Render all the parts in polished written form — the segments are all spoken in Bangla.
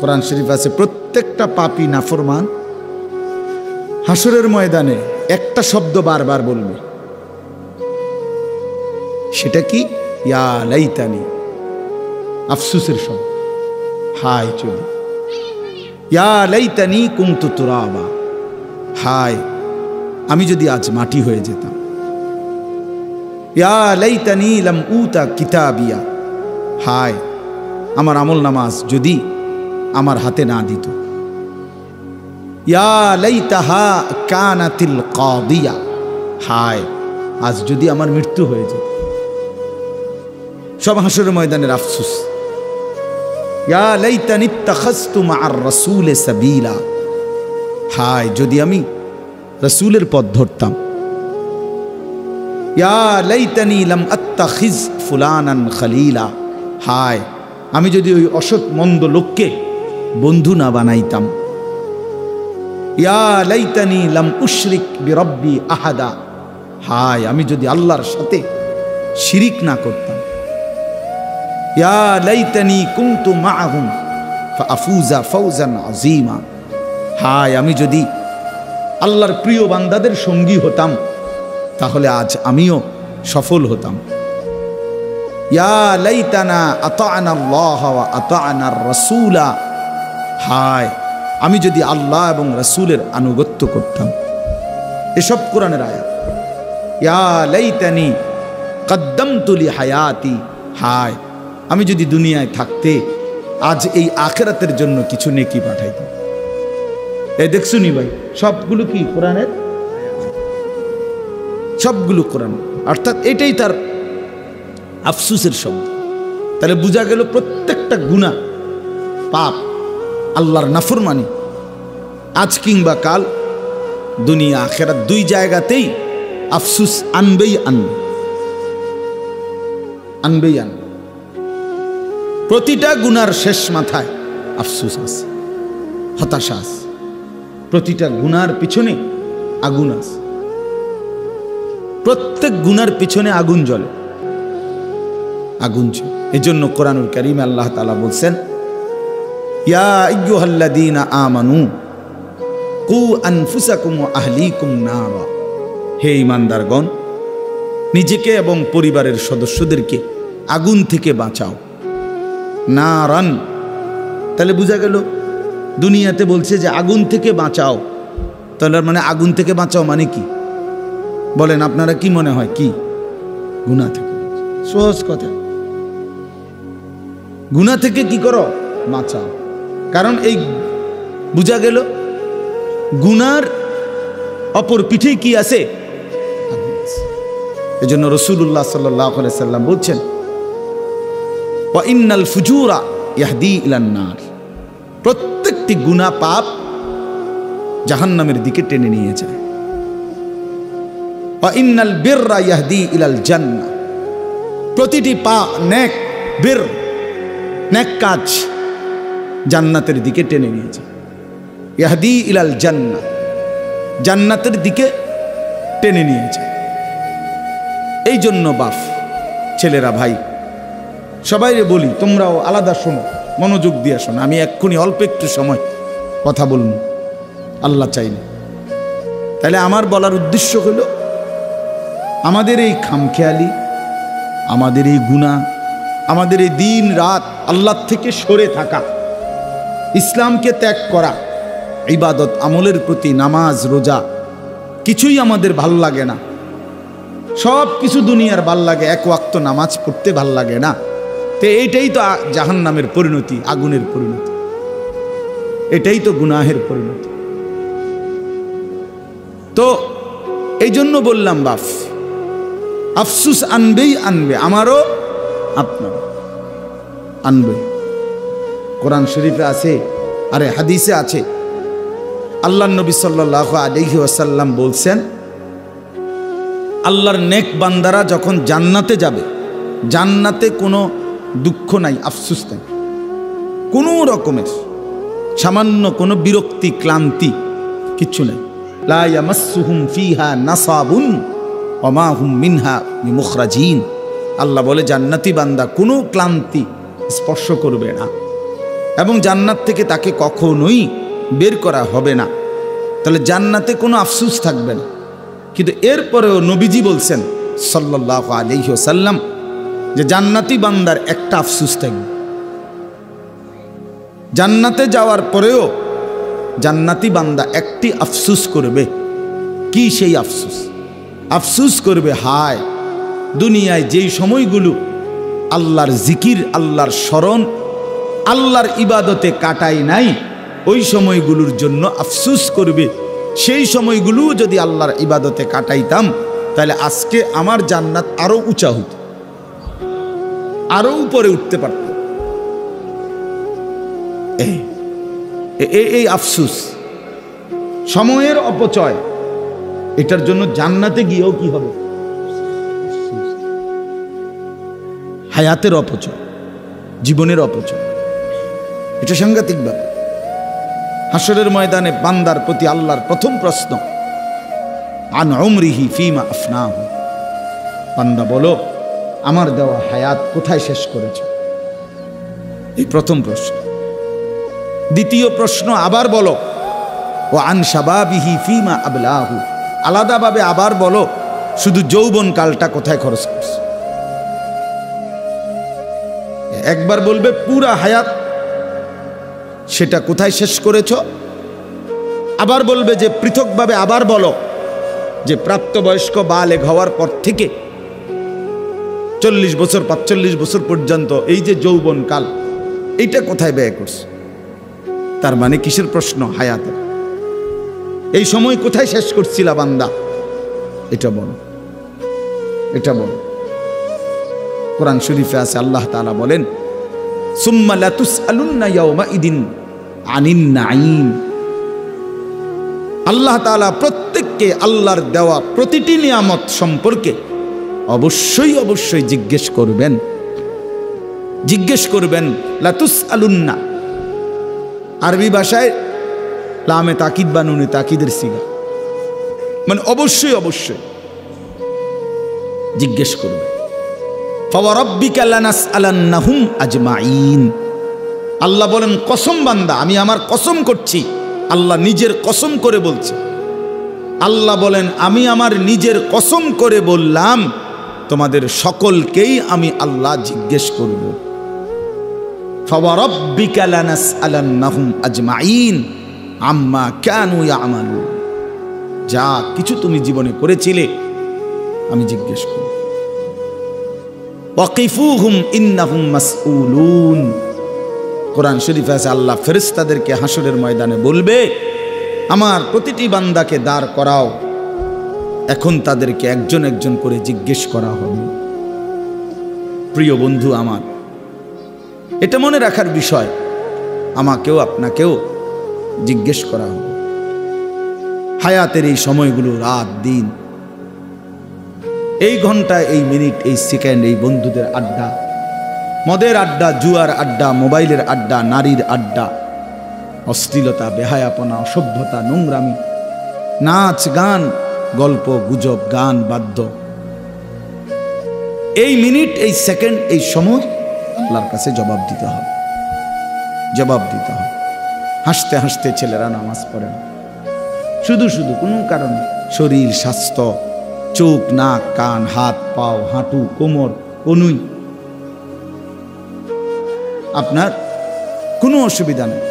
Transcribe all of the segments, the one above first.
কোরআন শরীফ আছে প্রত্যেকটা পাপী নাফরমান হাসরের ময়দানে একটা শব্দ বারবার বলবে, সেটা কি? ইয়া লাইতানি, আফসোসের শব্দ। হায় যদি, ইয়া লাইতানি কুনতু তুরাবা, হায় আমি যদি আজ মাটি হয়ে যেতাম। ইয়া লাইতানি লাম উতা কিতাবিয়া, হায় আমার আমল নামাজ যদি আমার হাতে না দিত। ইয়া লাইতাহা কানাতিল কাদিয়া, হায় আজ যদি আমার মৃত্যু হয়ে যেত। সব হাসরের ময়দানের আফসোস। ইয়া লাইতানি ইত্তাখাযতু মা'আর রাসূলি সাবিলা, হায় যদি আমি রাসূলের পথ ধরতাম। ইয়া লাইতানি লাম আত্তাখিজ ফুলানান খলিলা, হায় আমি যদি ওই অসৎ মন্দ লোককে বন্ধু না বানাইতাম। ইয়া লাইতানি লাম উশরিক বিরব্বি আহাদা, হায় আমি যদি আল্লাহর সাথে শিরিক না করতাম। ইয়া লাইতানি কুনতু মা'আহুম ফাআফুজা ফাওজান আযীমা, হায় আমি যদি আল্লাহর প্রিয় বান্দাদের সঙ্গী হতাম তাহলে আজ আমিও সফল হতাম। ইয়া লাইতানা আতা'না আল্লাহ ওয়া আতা'না আর-রাসূলা, হায় আমি যদি আল্লাহ এবং রাসূলের আনুগত্য করতাম। এসব কোরআনের আয়াত। ইয়া লাইতানি কদ্দামতু লি হায়াতি, হায় আমি যদি দুনিয়ায় থাকতে আজ এই আখিরাতের জন্য কিছু নেকি পাঠাইতাম। এই দেখছুনি ভাই, সবগুলো কি কোরআনের, সবগুলো কোরআন। অর্থাৎ এটাই তার আফসোসের শব্দ। তাহলে বোঝা গেল প্রত্যেকটা গুনাহ, পাপ, আল্লাহর নাফরমানি আজ কিংবা কাল, দুনিয়া আখিরাত দুই জায়গাতেই আফসোস আনবেই আনবে, আনবেই আনবে। প্রতিটা গুনার শেষ মাথায় আফসোস আছে, হতাশা আছে। প্রতিটা গুনার পিছনে আগুন আছে, প্রত্যেক গুনার পিছনে আগুন জ্বলে, আগুন জ্বলে। এজন্য কোরআনুল কারীমে আল্লাহ তাআলা বলছেন, ইয়া আইয়ুহাল্লাযীনা আমানু কু আনফুসাকুম ওয়া আহলিকুম নারা, হে ঈমানদারগণ নিজেকে এবং পরিবারের সদস্যদেরকে আগুন থেকে বাঁচাও। নারান, তাহলে বোঝা গেল দুনিয়াতে বলছে যে আগুন থেকে বাঁচাও, তাহলে মানে আগুন থেকে বাঁচাও মানে কি বলেন আপনারা? কি মনে হয়? কি? গুনাহ থেকে। সহজ কথা, গুনাহ থেকে কি করো? বাঁচাও। কারণ এই বোঝা গেল গুনার অপর পিঠে কি আছে? এজন্য রাসূলুল্লাহ সাল্লাল্লাহু আলাইহি সাল্লাম বলছেন, ওয়া ইন্নাল ফুজুরা ইয়াহদি ইলান নার, প্রত্যেকটি গুনাহ পাপ জাহান্নামের দিকে টেনে নিয়ে যায়। ওয়া ইন্নাল বিররা ইয়াহদি ইলাল জান্নাহ, প্রতিটি নেক বীর, নেক কাজ জান্নাতের দিকে টেনে নিয়ে যায়। ইয়াহদি ইলাল জান্নাহ, জান্নাতের দিকে টেনে নিয়ে যায়। এই জন্য বাপ, ছেলেরা, ভাই সবাইরে বলি, তোমরাও আলাদা শোনো, মনোযোগ দিয়ে শোনো। আমি এক্ষুনি অল্প একটু সময় কথা বলবো আল্লাহ চাইলে। তাহলে আমার বলার উদ্দেশ্য হলো আমাদের এই খামখেয়ালি, আমাদের এই গুনাহ, আমাদের এই দিন রাত আল্লাহর থেকে সরে থাকা, ইসলামকে ত্যাগ করা, ইবাদত আমলের প্রতি, নামাজ রোজা কিছুই আমাদের ভাল লাগে না। সব কিছু দুনিয়ার ভাল লাগে, এক ওয়াক্ত নামাজ পড়তে ভাল লাগে না। তো এইটাই তো জাহান্নামের পরিণতি, আগুনের পরিণতি, এটাই তো গুনাহের পরিণতি। তো এই জন্য বললাম বাপ, আফসুস আনবেই আনবে, আমারও আপনার আনবে। কোরআন শরীফে আছে, আরে হাদিসে আছে, আল্লাহর নবী সাল্লাল্লাহু আলাইহি ওয়াসাল্লাম বলছেন, আল্লাহর নেক বান্দারা যখন জান্নাতে যাবে, জান্নাতে কোনো দুঃখ নাই, আফসুস নাই, কোনো রকমের সামান্য কোনো বিরক্তি, ক্লান্তি কিচ্ছু নাই। লা ইয়ামাসসুহুম ফিহা নাসাবুন ওয়া মা হুম মিনহা বিমুখরাজিন, আল্লাহ বলে জান্নাতি বান্দা কোনো ক্লান্তি স্পর্শ করবে না এবং জান্নাত থেকে তাকে কখনোই বের করা হবে না। তাহলে জান্নাতে কোনো আফসোস থাকবে না। কিন্তু এরপরেও নবীজি বলছেন সাল্লাল্লাহু আলাইহি ওয়াসাল্লাম যে জান্নাতি বান্দার একটা আফসোস থাকবে। জান্নাতে যাওয়ার পরেও জান্নাতি বান্দা একটি আফসোস করবে। কি সেই আফসোস? আফসোস করবে, হায় দুনিয়ায় যেই সময়গুলো আল্লাহর জিকির, আল্লাহর স্মরণ, আল্লাহর ইবাদতে কাটাই নাই, ওই সময়গুলোর জন্য আফসোস করবে। সেই সময়গুলো যদি আল্লাহর ইবাদতে কাটাইতাম তাহলে আজকে আমার জান্নাত আরো উঁচা হইত, আরো উপরে উঠতে পারত। এই আফসোস, সময়ের অপচয়, এটার জন্য জান্নাতে গিয়েও কি হবে? হায়াতের অপচয়, জীবনের অপচয়। এটা সাংঘাতিক ব্যাপার। হাসরের ময়দানে বান্দার প্রতি আল্লাহর প্রথম প্রশ্ন, আন উমরিহি ফিমা আফনাহু, বান্দা বলো আমার দেওয়া হায়াত কোথায় শেষ করেছে? এই প্রথম প্রশ্ন। দ্বিতীয় প্রশ্ন আবার বলো, ও আন শাবাবিহি ফিমা আবলাহু, আলাদাভাবে আবার বলো শুধু যৌবন কালটা কোথায় খরচ করছে। একবার বলবে পুরা হায়াত, সেটা কোথায় শেষ করেছ। আবার বলবে যে পৃথকভাবে আবার বলো যে প্রাপ্তবয়স্ক বালেগ হওয়ার পর থেকে 40 বছর 45 বছর পর্যন্ত এই যে যৌবন কাল, এইটা কোথায় ব্যয় করছে। তার মানে কিসের প্রশ্ন? হায়াতের। এই সময় কোথায় শেষ করছিলা বান্দা, এটা বলো, এটা বলো। কোরআন শরীফে আছে, আল্লাহ তাআলা বলেন সুম্মা লাতুসআলুন্না ইয়াওমাইদিন আনিন নাঈম। আল্লাহ তাআলা প্রত্যেককে আল্লাহর দেওয়া প্রতিটি নিয়ামত সম্পর্কে অবশ্যই অবশ্যই জিজ্ঞেস করবেন, জিজ্ঞেস করবেন। লাতুসআলুন্না আরবি ভাষায় লামে তাকিদ বা নুনে তাকিদের সিগা, মানে অবশ্যই অবশ্যই জিজ্ঞেস করবে। ফাওয়ারাব্বিকা লানাসআলান্নাহুম আজমাইন। আল্লাহ বলেন কসম বান্দা, আমি আমার কসম করছি। আল্লাহ নিজের কসম করে বলছে। আল্লাহ বলেন আমি আমার নিজের কসম করে বললাম তোমাদের সকলকেই আমি আল্লাহ জিজ্ঞেস করব। ফাওয়ারাব্বিকা লানাসআলান্নাহুম আজমাইন আম্মা কানু ইয়ামালুন। যা কিছু তুমি জীবনে করেছিলে আমি জিজ্ঞেস করব। ওয়াকিফুহুম ইন্নাহুম মাসউলুন। কোরআন শরীফে আছে আল্লাহ ফেরেশতাদেরকে হাসরের ময়দানে বলবে আমার প্রতিটি বান্দাকে দাঁড় করাও, এখন তাদেরকে একজন একজন করে জিজ্ঞেস করা হবে। প্রিয় বন্ধু আমার, এটা মনে রাখার বিষয়, আমাকেও আপনাকেও জিজ্ঞেস করা হবে। হায়াতের এই সময়গুলো, রাত দিন, এই ঘন্টা, এই মিনিট, এই সেকেন্ড, এই বন্ধুদের আড্ডা, মদের আড্ডা, জুয়ার আড্ডা, মোবাইলের আড্ডা, নারীর আড্ডা, অশ্লীলতা, বেহায়াপনা, অসভ্যতা, নোংরামি, নাচ গান, গল্প গুজব, গান বাদ্য, এই মিনিট, এই সেকেন্ড, এই সময় আল্লাহর কাছে জবাব দিতে হবে, জবাব দিতে হবে। হাসতে হাসতে ছেলেরা নামাজ পড়ে না, শুধু শুধু কোনো কারণে শরীর, স্বাস্থ্য, চোখ, নাক, কান, হাত, পাও, হাঁটু, কোমর, কনুই, আপনার কোনো অসুবিধা নেই।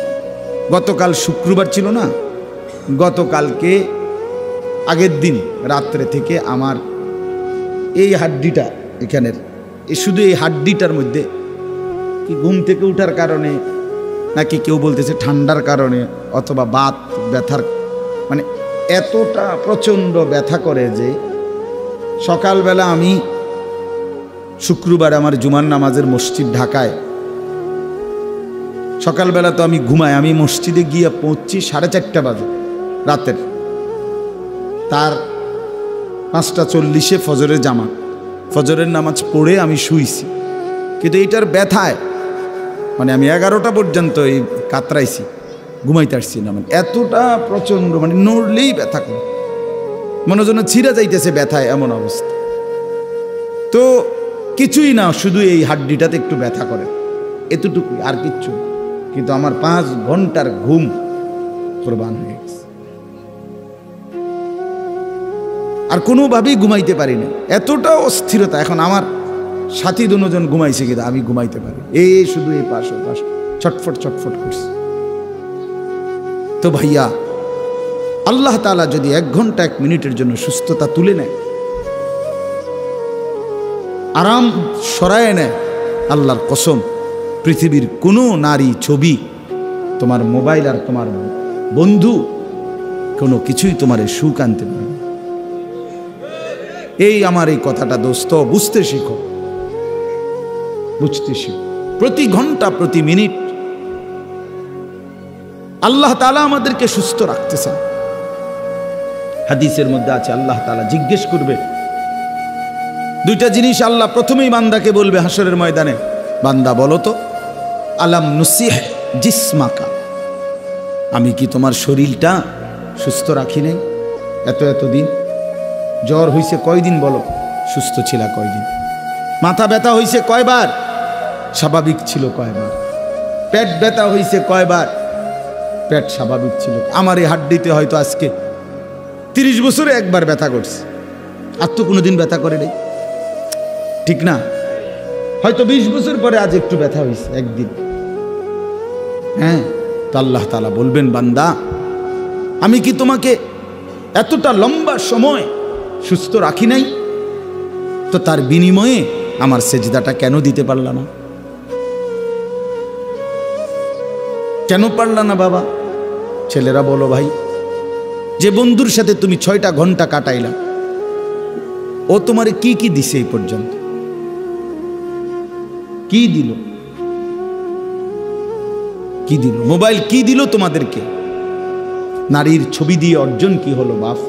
গতকাল শুক্রবার ছিল না, গতকালকে আগের দিন রাত্রে থেকে আমার এই হাড্ডিটা এখানের, শুধু এই হাড্ডিটার মধ্যে কি ঘুম থেকে উঠার কারণে নাকি কেউ বলতেছে ঠান্ডার কারণে অথবা বাত ব্যথার, মানে এতটা প্রচণ্ড ব্যথা করে যে সকালবেলা আমি শুক্রবার আমার জুমার নামাজের মসজিদ ঢাকায়, সকালবেলা তো আমি ঘুমাই, আমি মসজিদে গিয়ে পৌঁছছি 4:30 বাজে রাতের, তার 5:40 ফজরের জামাত, ফজরের নামাজ পড়ে আমি শুইছি। কিন্তু এইটার ব্যথায় মানে আমি 11টা পর্যন্ত এই কাতরাইছি, ঘুমাইতে আসছি না, মানে এতটা প্রচণ্ড, মানে নড়লেই ব্যথা করে, মনে যেন ছিঁড়ে যাইতেছে ব্যথায়, এমন অবস্থা। তো কিছুই না, শুধু এই হাড্ডিটাতে একটু ব্যথা করে, এতটুকুই, আর কিচ্ছু। কিন্তু আমার 5 ঘন্টার ঘুম কোরবান হয়ে গেছে। আর কোনোভাবেই ঘুমাইতে পারি না, এতটা অস্থিরতা। এখন আমার সাথী দুজন ঘুমাইছে, কিন্তু আমি ঘুমাইতে পারি, শুধু এই পাশ ছটফট ছটফট করছে। তো ভাইয়া, আল্লাহ তাআলা যদি 1 ঘন্টা 1 মিনিটের জন্য সুস্থতা তুলে নেয়, আরাম সরায় নেয়, আল্লাহর কসম পৃথিবীর কোনো নারী ছবি, তোমার মোবাইল আর তোমার বন্ধু কোনো কিছুই তোমার সুখ আনতে পারে না। এই আমার এই কথাটা দোস্ত বুঝতে শিখো, বুঝতে শিখো। প্রতি ঘন্টা প্রতি মিনিট আল্লাহ তাআলা আমাদেরকে সুস্থ রাখতে চান। হাদিসের মধ্যে আছে আল্লাহ তাআলা জিজ্ঞেস করবে 2টা জিনিস। আল্লাহ প্রথমেই বান্দাকে বলবে হাসরের ময়দানে, বান্দা বলো তো, আলাম নুসিহ জিসমাকা, আমি কি তোমার শরীরটা সুস্থ রাখি নাই? এত দিন জ্বর হইছে কয়দিন বলো, সুস্থ ছিল কয়দিন? মাথা ব্যথা হইছে কয়বার, স্বাভাবিক ছিল কয়বার? পেট ব্যথা হইছে কয়বার, পেট স্বাভাবিক ছিল? আমার এই হাড্ডিতে হয়তো আজকে 30 বছরে একবার ব্যথা করছে, আর তো কোনোদিন ব্যথা করে নাই, ঠিক না? হয়তো 20 বছর পরে আজ একটু ব্যথা হয়েছে একদিন। হ্যাঁ, তো আল্লাহ তাআলা বলবেন, বান্দা আমি কি তোমাকে এতটা লম্বা সময় সুস্থ রাখি নাই? তো তার বিনিময়ে আমার সেজদাটা কেন দিতে পারলা না? কেন পারলা না বাবা? ছেলেরা বলো ভাই, যে বন্ধুর সাথে তুমি 6টা ঘন্টা কাটাইলা, ও তোমারে কি কি দিছে এই পর্যন্ত? কি দিল? কি দিল? মোবাইল কি দিল তোমাদেরকে? নারীর ছবি দিয়ে অর্জন কি হলো বাপ?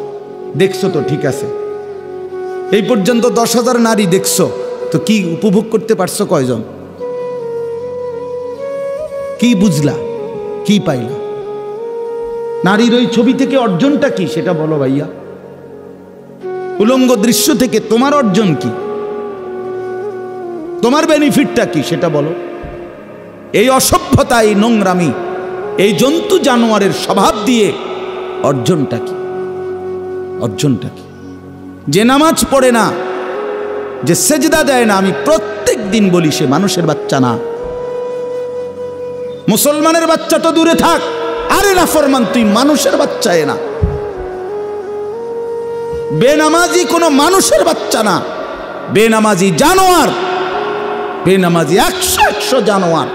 দেখছো তো, ঠিক আছে, এই পর্যন্ত 10,000 নারী দেখছো, তো কি উপভোগ করতে পারছো কয়জন? কি বুঝলা, কি পাইলা? নারীর ওই ছবি থেকে অর্জনটা কি সেটা বলো ভাইয়া। উলঙ্গ দৃশ্য থেকে তোমার অর্জন কি, তোমার বেনিফিটটা কি সেটা বলো। এই অসভ্যতা, এই নোংরামি, এই জন্তু জানোয়ারের স্বভাব দিয়ে অর্জনটা কি? অর্জনটা কি? যে নামাজ পড়ে না, যে সেজদা দেয় না, আমি প্রত্যেক দিন বলি সে মানুষের বাচ্চা না। মুসলমানের বাচ্চা তো দূরে থাক, আরে নাফরমান তুই মানুষের বাচ্চা না। বেনামাজি কোনো মানুষের বাচ্চা না, বেনামাজি জানোয়ার, বেনামাজি 100 জানোয়ার,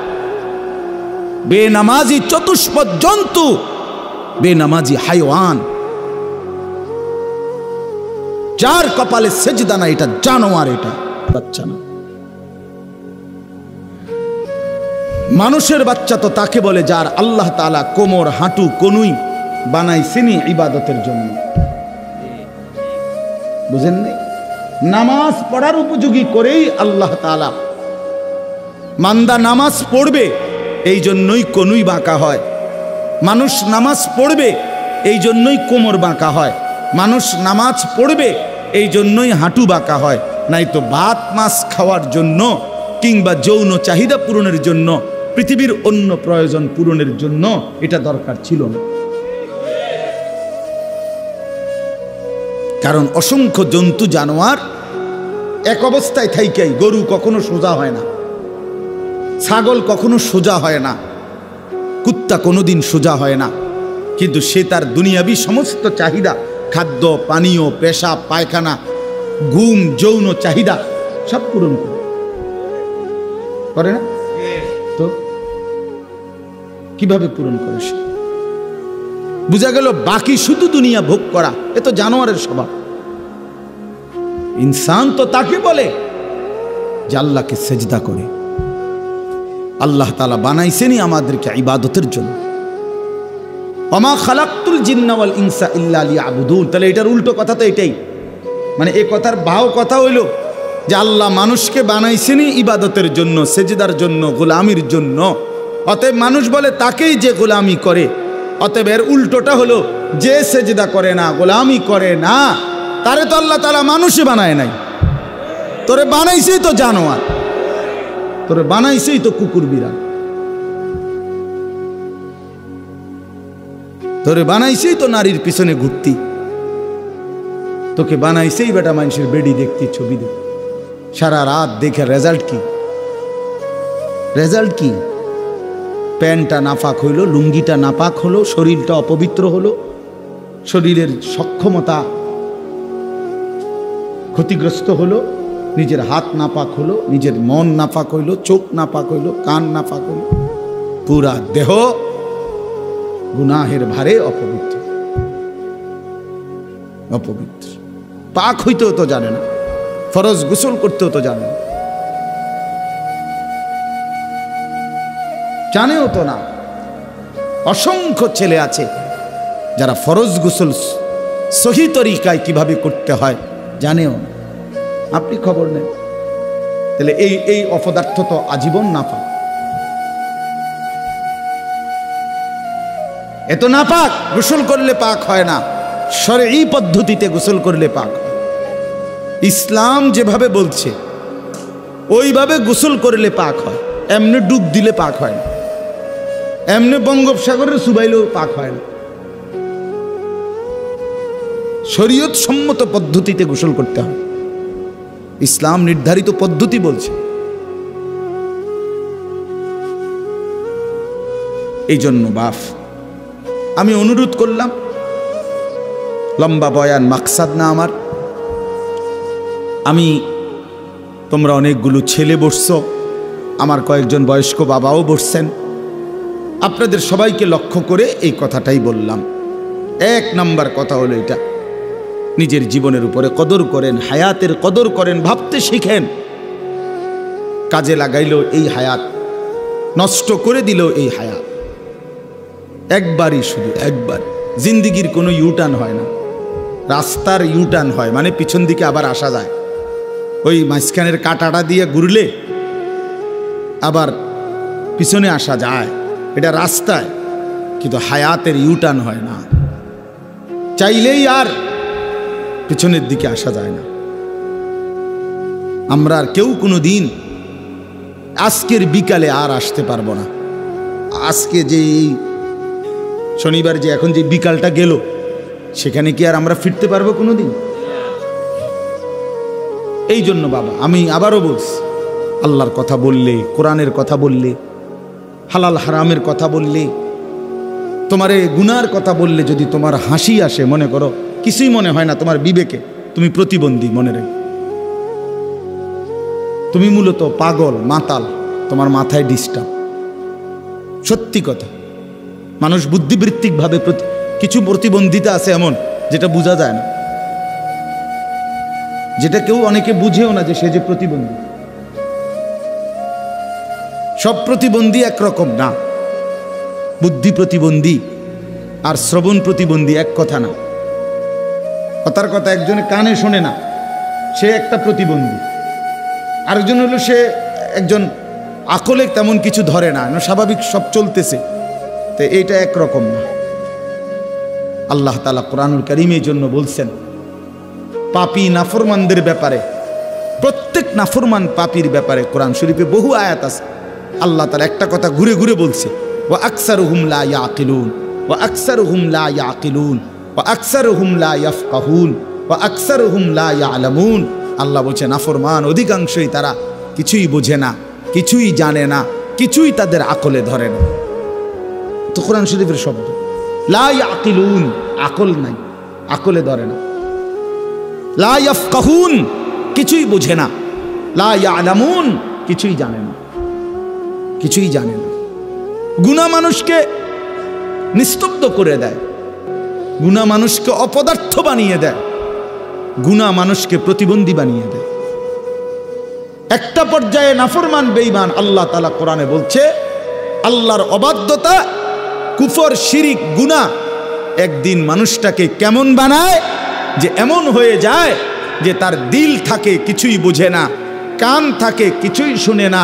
বেনামাজি চতুষ্পদ জন্তু, বেনামাজি হাইওয়ান। যার কপালে সেজদা না, এটা জানোয়ার, এটা বাচ্চা না। মানুষের বাচ্চা তো তাকে বলে যার আল্লাহ তাআলা কোমর, হাঁটু, কনুই বানাইছেনই ইবাদতের জন্য। বুঝেন নাই? নামাজ পড়ার উপযোগী করেই আল্লাহ তাআলা, মান্দা নামাজ পড়বে এই জন্যই কনুই বাঁকা হয়, মানুষ নামাজ পড়বে এই জন্যই কোমর বাঁকা হয়, মানুষ নামাজ পড়বে এই জন্যই হাঁটু বাঁকা হয়। নাই তো ভাত মাছ খাওয়ার জন্য কিংবা যৌন চাহিদা পূরণের জন্য, পৃথিবীর অন্য প্রয়োজন পূরণের জন্য এটা দরকার ছিল না। কারণ অসংখ্য জন্তু জানোয়ার এক অবস্থায় থাইকাই, গরু কখনো সোজা হয় না, ছাগল কখনো সোজা হয় না, কুত্তা কোনোদিন সোজা হয় না, কিন্তু সে তার দুনিয়াবি সমস্ত চাহিদা, খাদ্য, পানীয়, পেশাব, পায়খানা, ঘুম, যৌন চাহিদা সব পূরণ করে না? তো কিভাবে পূরণ করে সে? বুঝা গেল বাকি শুধু দুনিয়া ভোগ করা, এ তো জানোয়ারের স্বভাব। ইনসান তো তাকে বলে যে আল্লাহকে সেজদা করে। আল্লাহ তাআলা বানাইছেনই আমাদেরকে ইবাদতের জন্য। ওমা খালাকতুল জিন্না ওয়াল ইনসা ইল্লা লিয়াবুদুন। তাহলে এটার উল্টো কথা তো এটাই, মানে এই কথার ভাও কথা হইল যে আল্লাহ মানুষকে বানাইছেনই ইবাদতের জন্য, সেজদার জন্য, গোলামির জন্য। অতএব মানুষ বলে তাকেই যে গোলামি করে। অতএব এর উল্টোটা হলো যে সেজদা করে না, গোলামি করে না, তারে তো আল্লাহ তাআলা মানুষই বানায় নাই। তোরে বানাইছেই তো জানোয়ার, তোরে বানাইছেই তো কুকুর বিড়াল। তোরে বানাইছেই তো নারীর পিছনে ঘুরতি, তোকে বানাইছেই বেটা মানুষের বেডি দেখতি, ছবি দেখ, সারা রাত দেখে রেজাল্ট কি? রেজাল্ট কি? প্যান্টটা নাপাক হইল, লুঙ্গিটা নাপাক হলো, শরীরটা অপবিত্র হলো, শরীরের সক্ষমতা ক্ষতিগ্রস্ত হলো, নিজের হাত নাপাক হলো, নিজের মন নাপাক হইল, চোখ নাপাক হইল, কান নাপাক হইল, পুরা দেহ গুনাহের ভারে অপবিত্র। অপবিত্র পাক হইতেও তো জানে না, ফরজ গোসল করতেও তো জানে না, জানেও তো না। অসংখ্য ছেলে আছে যারা ফরজ গোসল সহি তরিকায় কিভাবে করতে হয় জানেও না, আপনি খবর নেন। তাহলে এই অপদার্থ তো আজীবন নাপাক। এত নাপাক, গোসল করলে পাক হয় না, শরঈ পদ্ধতিতে গোসল করলে পাক হয়। ইসলাম যেভাবে বলছে ওইভাবে গোসল করলে পাক হয়। এমনি ডুব দিলে পাক হয় না, এমনি বঙ্গোপসাগরের সুবাইলেও পাক হয় না। শরীয়ত সম্মত পদ্ধতিতে গোসল করতে হয়, ইসলাম নির্ধারিত পদ্ধতি বলছে। এই জন্য বাপ আমি অনুরোধ করলাম, লম্বা বয়ান মাকসাদ না আমার, আমি তোমরা অনেকগুলো ছেলে বসছো, আমার কয়েকজন বয়স্ক বাবাও বসছেন, আপনাদের সবাইকে লক্ষ্য করে এই কথাটাই বললাম। এক নাম্বার কথা হলো এটা, নিজের জীবনের উপরে কদর করেন, হায়াতের কদর করেন, ভাবতে শিখেন। কাজে লাগাইলো এই হায়াত, নষ্ট করে দিল এই হায়াত। একবারই, শুধু একবার। জিন্দিগির কোনো ইউটার্ন হয় না, রাস্তার ইউটার্ন হয়, মানে পিছন দিকে আবার আসা যায়। ওই মাঝখানের কাটাটা দিয়ে ঘুরলে আবার পিছনে আসা যায়, এটা রাস্তায়, কিন্তু হায়াতের ইউটার্ন হয় না। চাইলেই আর পিছনের দিকে আসা যায় না। আমরা আর কেউ কোনো দিন আজকের বিকালে আর আসতে পারবো না। আজকে যে শনিবার যে এখন যে বিকালটা গেল, সেখানে কি আর আমরা ফিরতে পারবো কোনো দিন? এই জন্য বাবা আমি আবারও বলছি, আল্লাহর কথা বললে, কোরআনের কথা বললে, হালাল হারামের কথা বললে, তোমারে গুনার কথা বললে যদি তোমার হাসি আসে, মনে করো কিছুই মনে হয় না তোমার বিবেকে, তুমি প্রতিবন্ধী মনে রেখো। তুমি মূলত পাগল, মাতাল, তোমার মাথায় ডিস্টার্ব। সত্যি কথা, মানুষ বুদ্ধিবৃত্তিকভাবে কিছু প্রতিবন্ধিতা আছে এমন যেটা বোঝা যায় না, যেটা কেউ অনেকে বুঝেও না যে সে যে প্রতিবন্ধী। সব প্রতিবন্ধী একরকম না। বুদ্ধি প্রতিবন্ধী আর শ্রবণ প্রতিবন্ধী এক কথা না। কথার কথা, একজনে কানে শোনে না, সে একটা প্রতিবন্ধী। আরেকজন হলো সে একজন আকলে তেমন কিছু ধরে না, স্বাভাবিক সব চলতেছে, তো এইটা একরকম না। আল্লাহ তাআলা কোরআনুল কারীমের জন্য বলছেন, পাপী নাফরমানদের ব্যাপারে, প্রত্যেক নাফরমান পাপীর ব্যাপারে কোরআন শরীফে বহু আয়াত আছে। আল্লাহ তাআলা একটা কথা ঘুরে ঘুরে বলছে, ওয়া আকসারুহুম লা ইয়াকিলুন, ওয়া আকসারুহুম লা ইয়াকিলুন, ওয়া আকসারুহুম লা ইয়াফকাহুন, ওয়া আকসারুহুম লা ইয়ালামুন। আল্লাহ বলছে নাফরমান অধিকাংশই তারা কিছুই বোঝে না, কিছুই জানে না, কিছুই তাদের আকলে ধরে না। তো কোরআন শরীফের শব্দ লা ইয়াকিলুন, আকল নাই, আকলে ধরে না। লা ইয়াফকাহুন, কিছুই বোঝে না। লা ইয়ালামুন, কিছুই জানে না, কিছুই জানে না। গুনাহ মানুষকে নিস্তব্ধ করে দেয়, গুনাহ মানুষকে অপদার্থ বানিয়ে দেয়, গুনাহ মানুষকে প্রতিবন্ধী বানিয়ে দেয়। একটা পর্যায়ে নাফরমান বেঈমান, আল্লাহ তাআলা কোরআনে বলছে, আল্লাহর অবাধ্যতা, কুফর, শিরিক, গুনাহ একদিন মানুষটাকে কেমন বানায় যে এমন হয়ে যায় যে তার দিল থাকে কিছুই বোঝে না, কান থাকে কিছুই শুনে না,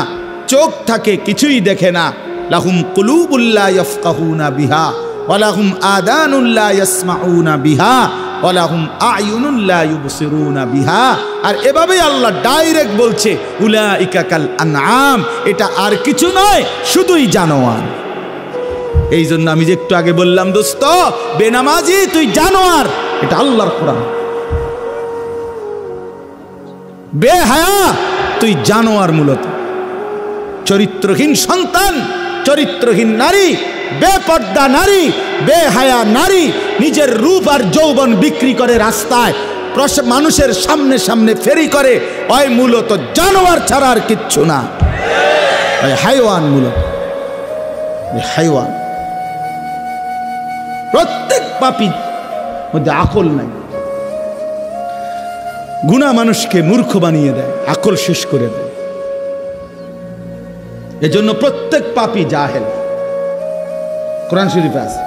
চোখ থাকে কিছুই দেখে না। লাহুম কুলুবুল লা ইয়াফকাহুনা বিহা ওয়া লাহুম আযানুল লা ইয়াসমাউনা বিহা ওয়া লাহুম আ'য়ুনুল লা ইউবসিরুনা বিহা। আর এভাবেই আল্লাহ ডাইরেক্ট বলছে, উলাইকা কাল আনআম, এটা আর কিছু নয়, শুধুই জানোয়ার। এই জন্য আমি যে একটু আগে বললাম, দোস্ত বেনামাজি তুই জানোয়ার, এটা আল্লাহর কোরআন। বেহায়া তুই জানোয়ার, মূলত চরিত্রহীন সন্তান, চরিত্রহীন নারী, বেপর্দা নারী, বেহায়া নারী, নিজের রূপ আর যৌবন বিক্রি করে রাস্তায় মানুষের সামনে সামনে ফেরি করে, ওই মূলত জানোয়ার ছাড়া আর কিচ্ছু না, ওই হাইওয়ান, মূলত হাইওয়ান। প্রত্যেক পাপীর মধ্যে আকল নাই। গুনাহ মানুষকে মূর্খ বানিয়ে দেয়, আকল শেষ করে দেয়। এজন্য প্রত্যেক পাপী জাহেল। কোরআন শরীফে আছে।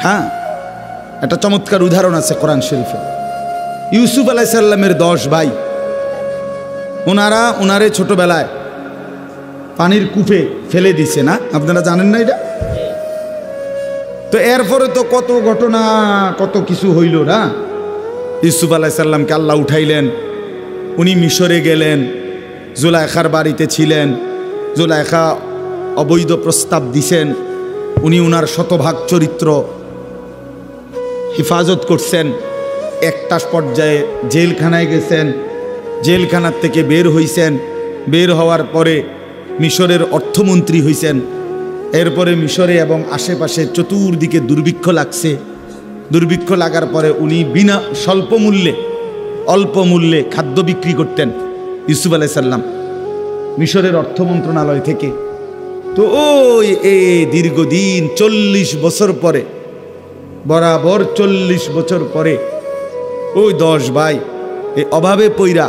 হ্যাঁ, একটা চমৎকার উদাহরণ আছে কোরআন শরীফে। ইউসুফ আলাইহিস সালামের 10 ভাই, ওনারে ছোটবেলায় পানির কূপে ফেলে দিছে না, আপনারা জানেন না এটা? তো এরপরে তো কত ঘটনা, কত কিছু হইল না। ইউসুফ আলাইহিস সালামকে আল্লাহ উঠাইলেন, উনি মিশরে গেলেন, জুলাইখার বাড়িতে ছিলেন, জুলাইখা অবৈধ প্রস্তাব দিছেন, উনি উনার শতভাগ চরিত্র হেফাজত করছেন। একটা পর্যায়ে জেলখানায় গেছেন, জেলখানার থেকে বের হইছেন, বের হওয়ার পরে মিশরের অর্থমন্ত্রী হইছেন। এরপরে মিশরে এবং আশেপাশে চতুর্দিকে দুর্ভিক্ষ লাগছে। দুর্ভিক্ষ লাগার পরে উনি বিনা অল্প মূল্যে খাদ্য বিক্রি করতেন ইউসুফ আলাইহিস সালাম মিশরের অর্থ মন্ত্রণালয় থেকে। তো ওই দীর্ঘদিন 40 বছর পরে, বরাবর 40 বছর পরে ওই 10 ভাই এই অভাবে পইরা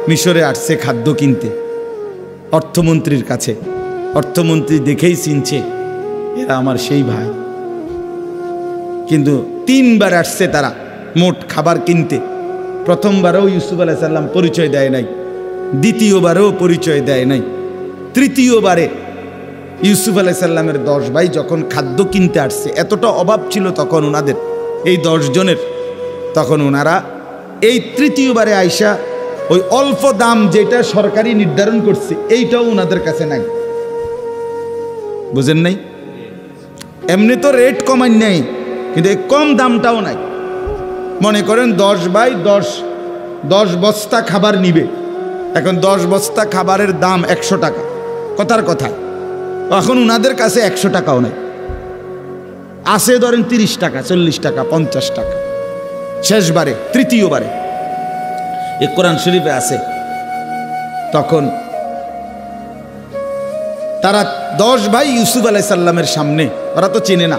মিশরে আসছে খাদ্য কিনতে অর্থমন্ত্রীর কাছে। অর্থমন্ত্রী দেখেই চিনছে এরা আমার সেই ভাই, কিন্তু 3 বার আসছে তারা মোট খাবার কিনতে। প্রথমবারেও ইউসুফ আলাইহিস সালাম পরিচয় দেয় নাই, দ্বিতীয়বারেও পরিচয় দেয় নাই, তৃতীয়বারে ইউসুফ আলাইহিস সালামের 10 ভাই যখন খাদ্য কিনতে আসছে, এতটা অভাব ছিল তখন ওনাদের এই 10 জনের, তখন ওনারা এই তৃতীয়বারে আইসা ওই অল্প দাম যেটা সরকারি নির্ধারণ করছে এইটাও ওনাদের কাছে নাই। বুঝেন নাই? এমনি তো রেট কমাই নাই, কিন্তু এই কম দামটাও নাই। মনে করেন 10 ভাই 10 বস্তা খাবার নিবে, এখন 10 বস্তা খাবারের দাম 100 টাকা, কথার কথা। এখন ওনাদের কাছে 100 টাকাও নাই, আছে ধরেন 30 টাকা, 40 টাকা, 50 টাকা। শেষবারে তৃতীয়বারে এই কোরআন শরীফে আছে, তখন তারা 10 ভাই ইউসুফ আলাইহিস সালামের সামনে, ওরা তো চেনে না।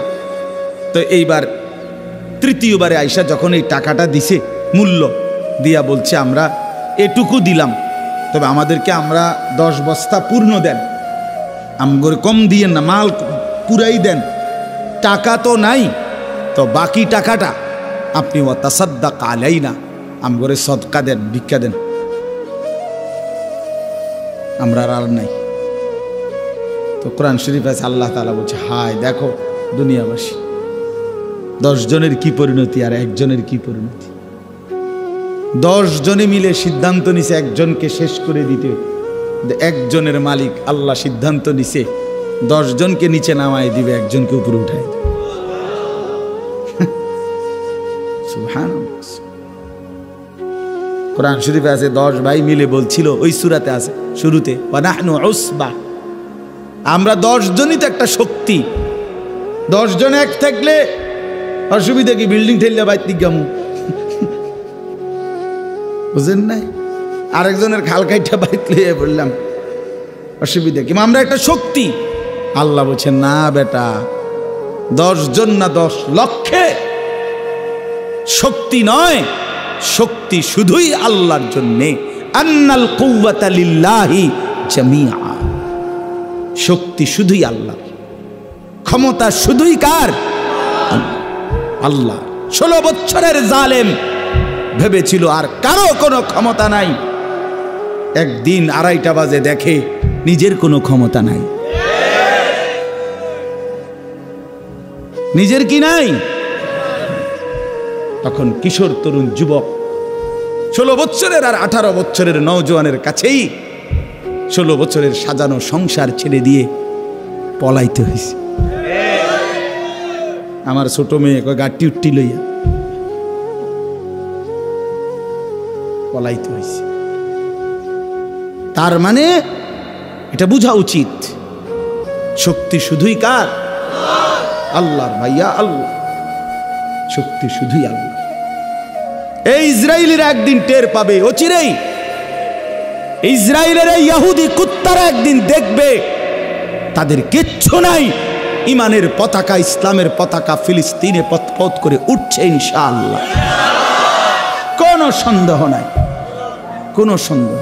তো এইবার তৃতীয়বারে আইসা যখন এই টাকাটা দিছে, মূল্য দিয়া বলছে আমরা এটুকু দিলাম, তবে আমাদেরকে আমরা 10 বস্তা পূর্ণ দেন, আমগরে কম দিয়েন না, মাল পুরাই দেন। টাকা তো নাই, তো বাকি টাকাটা আপনি ওয়াতাসাদ্দাক আলাইনা, আমগরে সদকা দেন, ভিক্ষা দেন, আমরা আর নাই। তো কোরআন শরীফ আছে, আল্লাহ তাআলা বলছে হায় দেখো দুনিয়াবাসী, 10 জনের কি পরিণতি আর একজনের কি পরিণতি। 10 জনে মিলে সিদ্ধান্ত নিছে একজনকে শেষ করে দিতে, একজনের মালিক আল্লাহ সিদ্ধান্ত নিছে 10 জনকে নিচে নামায় দিবে, একজনকে উপরে উঠায় দিবে। সুবহানাল্লাহ। কোরআন শরীফে আছে 10 ভাই মিলে বলছিল, ওই সূরাতে আছে শুরুতে, ওয়া নাহনু উসবা, আমরা 10 জনই তো একটা শক্তি। 10 জন এক থাকলে অসুবিধা কি? বিল্ডিং ঠেললে বাইতে গামু, বুঝেন নাই? আরেকজনের খাল কাইটা বাইতে বললাম, অসুবিধা কি? আমরা একটা শক্তি। আল্লাহ বলছেন না বেটা, 10 জন না 10 লক্ষে শক্তি নয়, শক্তি শুধুই আল্লাহর জন্যে। আন্নাল কুওয়াতা লিল্লাহি জামিআ, শক্তি শুধুই আল্লাহ, ক্ষমতা শুধুই কার? আল্লাহ। 16 বছরের জালেম ভেবেছিল আর কারো কোনো ক্ষমতা নাই, একদিন 2:30 বাজে দেখে নিজের কোনো ক্ষমতা নাই। নিজের কি নাই? তখন কিশোর তরুণ যুবক 16 বছরের আর 18 বছরের নওজোয়ানের কাছেই 16 বছরের সাজানো সংসার ছেড়ে দিয়ে পলাইতে হয়েছে। আমার ছোট মেয়ে গাড়ি উঠটি লইয়া পলাইতে হয়েছে। তার মানে এটা বোঝা উচিত, শক্তি শুধুই কার? আল্লাহর। ভাইয়া, আল্লাহ, শক্তি শুধুই আল্লাহ। এই ইসরায়েলিরা একদিন টের পাবে, অচিরেই ইসরায়েলের এই ইহুদি কুত্তারা একদিন দেখবে তাদের কিচ্ছু নাই, ইমানের পতাকা, ইসলামের পতাকা ফিলিস্তিনে পথ করে উঠছে ইনশাআল্লাহ। কোনো সন্দেহ নাই, কোনো সন্দেহ।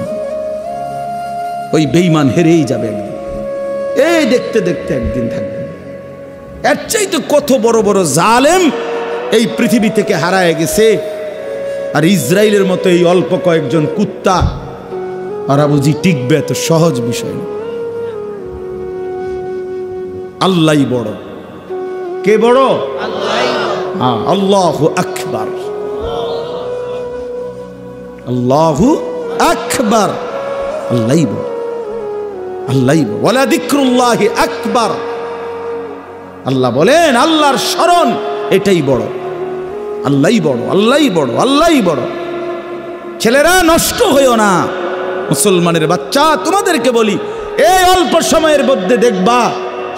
ওই বেঈমান হেরেই যাবে একদিন, এই দেখতে দেখতে একদিন থাকবে। এর চাইতে কত বড় বড় জালেম এই পৃথিবী থেকে হারায় গেছে, আর ইসরায়েলের মতো এই অল্প কয়েকজন কুত্তা ওরা বুঝি টিকবে? এত সহজ বিষয় না। আল্লাহই বড়। কে বড়? হ্যাঁ, আল্লাহু আকবার, আল্লাহু আকবার। আল্লাহই বড়, আল্লাহই বড়। ওয়ালা যিকরুল্লাহি আকবার। আল্লাহ বলেন আল্লাহর স্মরণ এটাই বড়। আল্লাহই বড়, আল্লাহই বড়, আল্লাহই বড়। ছেলেরা নষ্ট হইও না, মুসলমানের বাচ্চা, তোমাদেরকে বলি, এই অল্প সময়ের মধ্যে দেখবা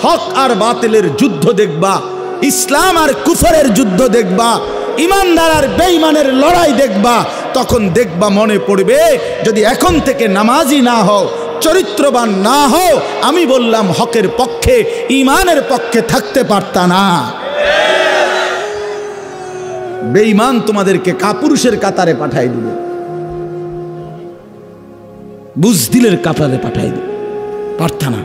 হক আর বাতিলের যুদ্ধ দেখবা, ইসলাম আর কুফরের যুদ্ধ দেখবা, ইমানদার আর বেঈমানের লড়াই দেখবা। তখন দেখবা মনে পড়বে, যদি এখন থেকে নামাজি না হও, চরিত্রবান না হও, আমি বললাম হকের পক্ষে, ইমানের পক্ষে থাকতে পারতা না। বেঈমান তোমাদেরকে কাপুরুষের কাতারে পাঠাই দিবে, বুজদিলের কাতারে পাঠাই দিবে, পারতা না।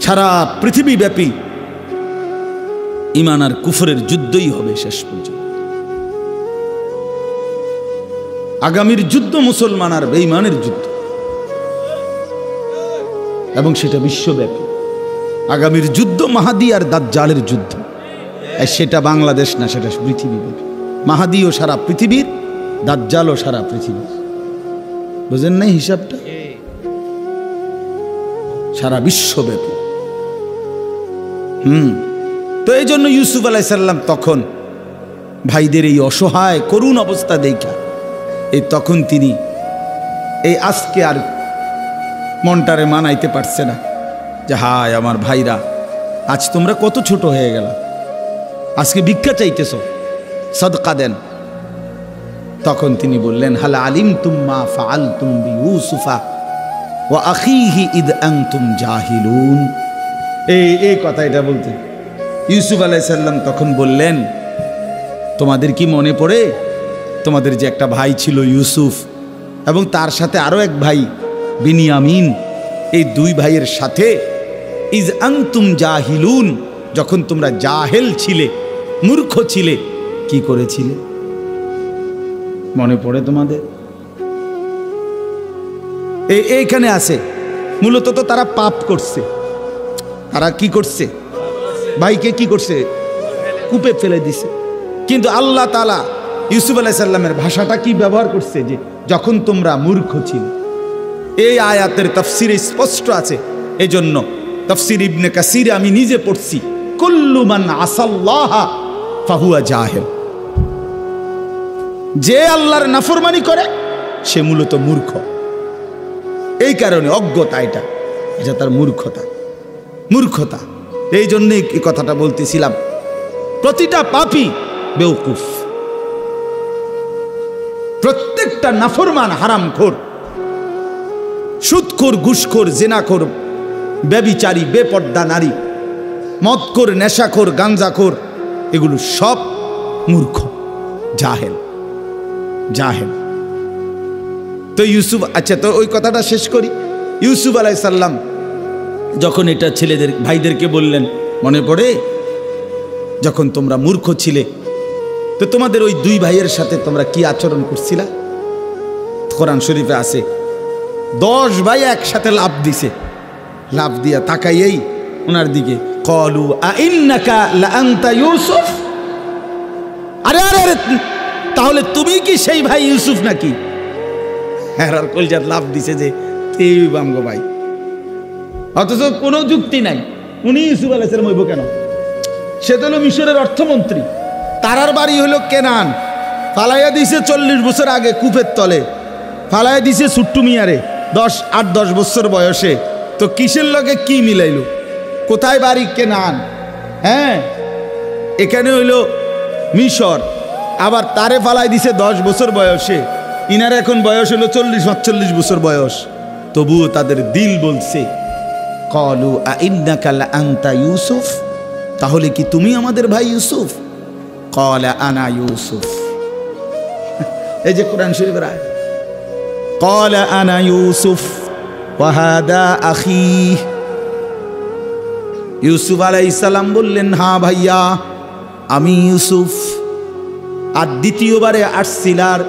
সারা পৃথিবী ব্যাপী ইমান আর কুফরের যুদ্ধই হবে শেষ পর্যন্ত। আগামীর যুদ্ধ মুসলমান আর বেঈমানের যুদ্ধ, এবং সেটা বিশ্বব্যাপী। আগামীর যুদ্ধ মাহাদি আর দাজ্জালের যুদ্ধ। সেটা বাংলাদেশ না, সেটা পৃথিবীব্যাপী। মাহাদিও সারা পৃথিবীর, দাজ্জালও সারা পৃথিবীর। বুঝেন নাই হিসাবটা? সারা বিশ্বব্যাপী। তো এই জন্য ইউসুফ আলাইহিস সালাম তখন ভাইদের এই অসহায় করুণ অবস্থা দেখা, এই তখন তিনি এই আজকে আর মনটারে মানাইতে পারছে না যে হায় আমার ভাইরা, আজ তোমরা কত ছোট হয়ে গেল, আজকে ভিক্ষা চাইতেছ, সদকা দেন। তখন তিনি বললেন, হাল আলিমতুম মা ফাআলতুম বিইউসুফা ওয়া আখিহি ইদ আনতুম জাহিলুন। এই কথা এটা বলতে ইউসুফ আলাইহিস সালাম তখন বললেন, তোমাদের কি মনে পড়ে তোমাদের যে একটা ভাই ছিল ইউসুফ, এবং তার সাথে আরো এক ভাই বিনিয়ামিন, এই দুই ভাইয়ের সাথে ইজ আনতুম জাহিলুন, যখন তোমরা জাহেল ছিলে, মূর্খ ছিলে, কি করেছিলে? মনে পড়ে তোমাদের? এইখানে আছে মূলত তো তারা পাপ করছে। তারা কি করছে? ভাইকে কি করছে? কূপে ফেলে দিছে। কিন্তু আল্লাহ তাআলা ইউসুফ আলাইহিস সালামের ভাষাটা কি ব্যবহার করছে? যে যখন তোমরা মূর্খ ছিলে। এই আয়াতের তাফসিরে স্পষ্ট আছে। এজন্য তাফসির ইবনে কাসিরে আমি নিজে পড়ছি, কুল্লু মান আসাল্লাহা ফাহুয়া জাহিল। যে আল্লাহর নাফরমানি করে সে মূলত মূর্খ। এই কারণে অজ্ঞতা, এটা তার মূর্খতা। এই জন্যই এই কথাটা বলতেছিলাম, প্রতিটা পাপী বেওকুফ, প্রত্যেকটা নাফরমান হারামখোর, সুদখোর, ঘুষখোর, জিনাখোর, ব্যভিচারী, বেপর্দা নারী, মদখোর, নেশাখোর, গাঞ্জাখোর, এগুলো সব মূর্খ, জাহেল। তো ইউসুফ, আচ্ছা, তো ওই কথাটা শেষ করি। ইউসুফ আলাইহিস সালাম যখন এটা ছেলেদের ভাইদেরকে বললেন, মনে পড়ে যখন তোমরা মূর্খ ছিলে, তো তোমাদের ওই দুই ভাইয়ের সাথে তোমরা কি আচরণ করছিলা? কোরআন শরীফে আছে 10 ভাই একসাথে লাফ দিছে, লাফ দিয়া তাকাইয়েই ওনার দিকে, ক্বালু আইন্নাকা লাআনতা ইউসুফ। আরে তাহলে তুমি কি সেই ভাই ইউসুফ নাকি? আর কলজাত লাভ দিছে যে এই বামগো ভাই, অথচ কোনো যুক্তি নাই। উনি ইউসুফ আলাইহিস সালাম হইব কেন? সে তো হলো মিশরের অর্থমন্ত্রী, তারার বাড়ি হলো কেনান, ফালাইয়া দিছে 40 বছর আগে কূপের তলে, ফালাইয়া দিছে ছুট্টু মিয়ারে 8-10 বছর বয়সে। তো কিসের লগে কি মিলাইল? কোথায় বাড়ি? কেনান। হ্যাঁ, এখানে হইল মিশর, আবার তারে ফালাই দিছে 10 বছর বয়সে, ইনার এখন বয়স হলো 40-45 বছর বয়স। তবুও তাদের দিল বলছে ক্বালু আইন্নাকা লাআনতা ইউসুফ, তাহলে কি তুমি আমাদের ভাই ইউসুফ? ক্বালা আনা ইউসুফ। এই যে কোরআন শরীফের আয়াত, ক্বালা আনা ইউসুফ ওয়া হাদা আখি। ইউসুফ আলাইহিস সালাম বললেন, হ্যাঁ ভাইয়া আমি ইউসুফ। আর দ্বিতীয়বারে আসছিলার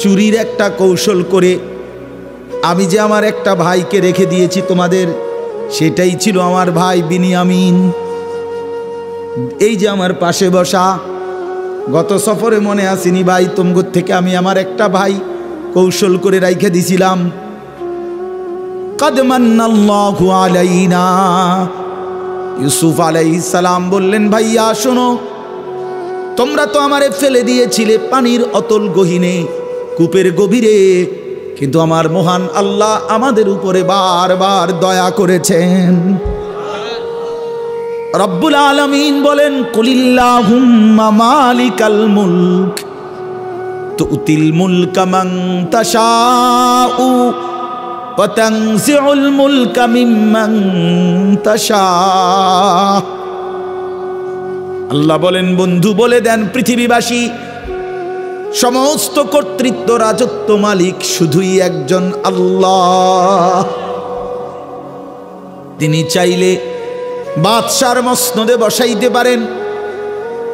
চুরির একটা কৌশল করে আমি যে আমার একটা ভাইকে রেখে দিয়েছি তোমাদের, সেটাই ছিল আমার ভাই বিনিয়ামিন। এই যে আমার পাশে বসা, গত সফরে মনে আসেনি ভাই, তোমগো থেকে আমি আমার একটা ভাই কৌশল করে রাইখে দিছিলাম। কদ মান্নাল্লাহু আলাইনা। ইউসুফ আলাইহিস সালাম বললেন, ভাইয়া শোনো, তোমরা তো আমারে ফেলে দিয়েছিলে পানির অতল গহীনে, কূপের গভীরে, কিন্তু আমার মহান আল্লাহ আমাদের উপরে বারবার দয়া করেছেন। রব্বুল আলামিন বলেন, কুলিল্লাহুম্মা মালিকাল মুলক তুতিল মুলকা মান তাশাউ ওয়া তানজিউল মুলকা মিম্মান তাশা। আল্লাহ বলেন, বন্ধু বলে দেন পৃথিবীবাসী, সমস্ত কর্তৃত্ব রাজত্ব মালিক শুধুই একজন আল্লাহ। তিনি চাইলে বাদশার মসনদে বসাইতে পারেন,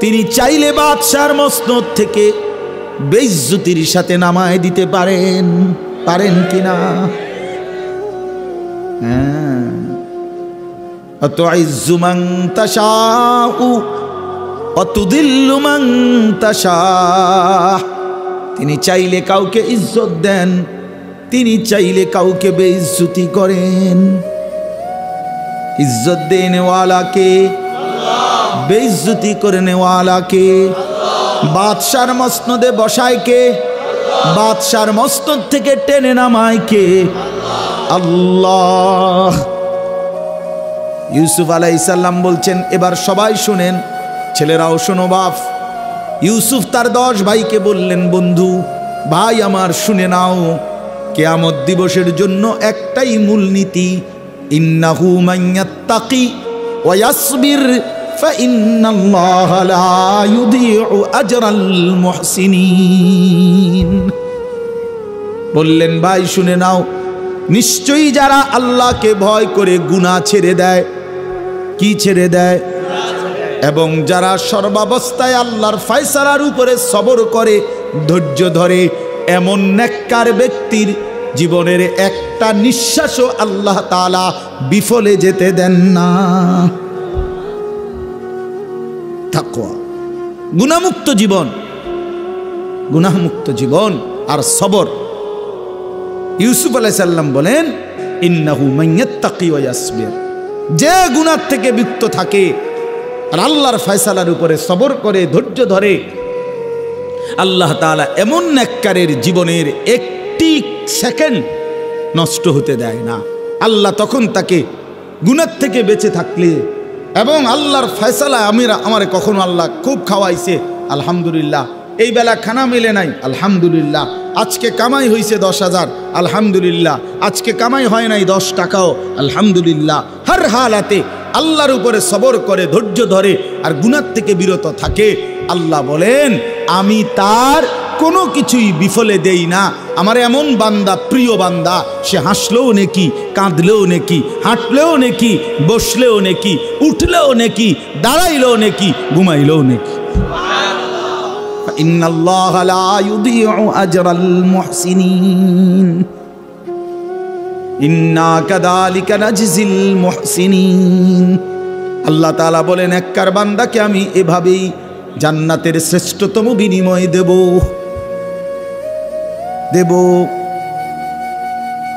তিনি চাইলে বাদশার মসনদ থেকে বেইজ্জতির সাথে নামায় দিতে পারেন। পারেন কিনা? হ্যাঁ, আতুইজ্জু মান তাশাউ ওয়া তুযিল্লু মান তাশা। তিনি চাইলে কাউকে ইজ্জত দেন, তিনি চাইলে কাউকে বেইজ্জতি করেন। ইজ্জত দেনে ওয়ালা কে? আল্লাহ। বেইজ্জতি করনে ওয়ালা কে? আল্লাহ। বাদশার মসনদে বসায় কে? আল্লাহ। বাদশার মসনদ থেকে টেনে নামায় কে? আল্লাহ। আল্লাহ। ইউসুফ আলাইহিস সালাম বলছেন, এবার সবাই শুনেন, ছেলেরাও শোনো বাপ। ইউসুফ তার 10 ভাইকে বললেন, বন্ধু ভাই আমার শুনে নাও, কিয়ামত দিবসের জন্য একটাই মূলনীতি, ইন্নাহু মান ইয়াত্তাকি ওয়া ইয়াসবির ফাইন্নাল্লাহা লা ইউযিউ আজরাল মুহসিনিন। বললেন, ভাই শুনে নাও, নিশ্চয়ই যারা আল্লাহকে ভয় করে গুনাহ ছেড়ে দেয়, কি ছেড়ে দেয়, এবং যারা সর্বাবস্থায় আল্লাহর ফয়সালার উপরে সবর করে, ধৈর্য ধরে, এমন নেককার ব্যক্তির জীবনের একটা নিঃশ্বাসও আল্লাহ তাআলা বিফলে যেতে দেন না। তাকওয়া, গুনাহমুক্ত জীবন, গুনাহমুক্ত জীবন আর সবর। ইউসুফ আলাইহিস সালাম বলেন, ইন্নাহু মান ইয়াত্তাকি ওয়া ইয়াসবির, যে গুনাহ থেকে মুক্ত থাকে আর আল্লাহর ফয়সালার উপরে সবর করে, ধৈর্য ধরে, আল্লাহ তাআলা এমন নেককারের জীবনের একটি সেকেন্ড নষ্ট হতে দেয় না। আল্লাহ তখন তাকে গুনাহ থেকে বেঁচে থাকলে, এবং আল্লাহর ফয়সালা, আমারে কখনো আল্লাহ খুব খাওয়াইছে, আলহামদুলিল্লাহ, এই বেলা খানা মেলে নাই, আলহামদুলিল্লাহ, আজকে কামাই হয়েছে 10,000, আলহামদুলিল্লাহ, আজকে কামাই হয় নাই 10 টাকাও, আলহামদুলিল্লাহ। হর হালাতে আল্লাহর উপরে সবর করে, ধৈর্য ধরে আর গুনাহ থেকে বিরত থাকে, আল্লাহ বলেন আমি তার কোনো কিছুই বিফলে দেই না। আমার এমন বান্দা, প্রিয় বান্দা, সে হাসলেও নেকি, কাঁদলেও নেকি, হাঁটলেও নেকি, বসলেও নেকি, উঠলেও নেকি, দাঁড়াইলেও নেকি, ঘুমাইলেও নেকি। ইন্নাল্লাহা লা ইউযিউ আজরাল মুহসিনিন ইন্না কাযালিকা নাজজিল মুহসিনিন। আল্লাহ তাআলা বলেন, নেককার বান্দাকে আমি এভাবেই জান্নাতের শ্রেষ্ঠতম বিনিময় দেব।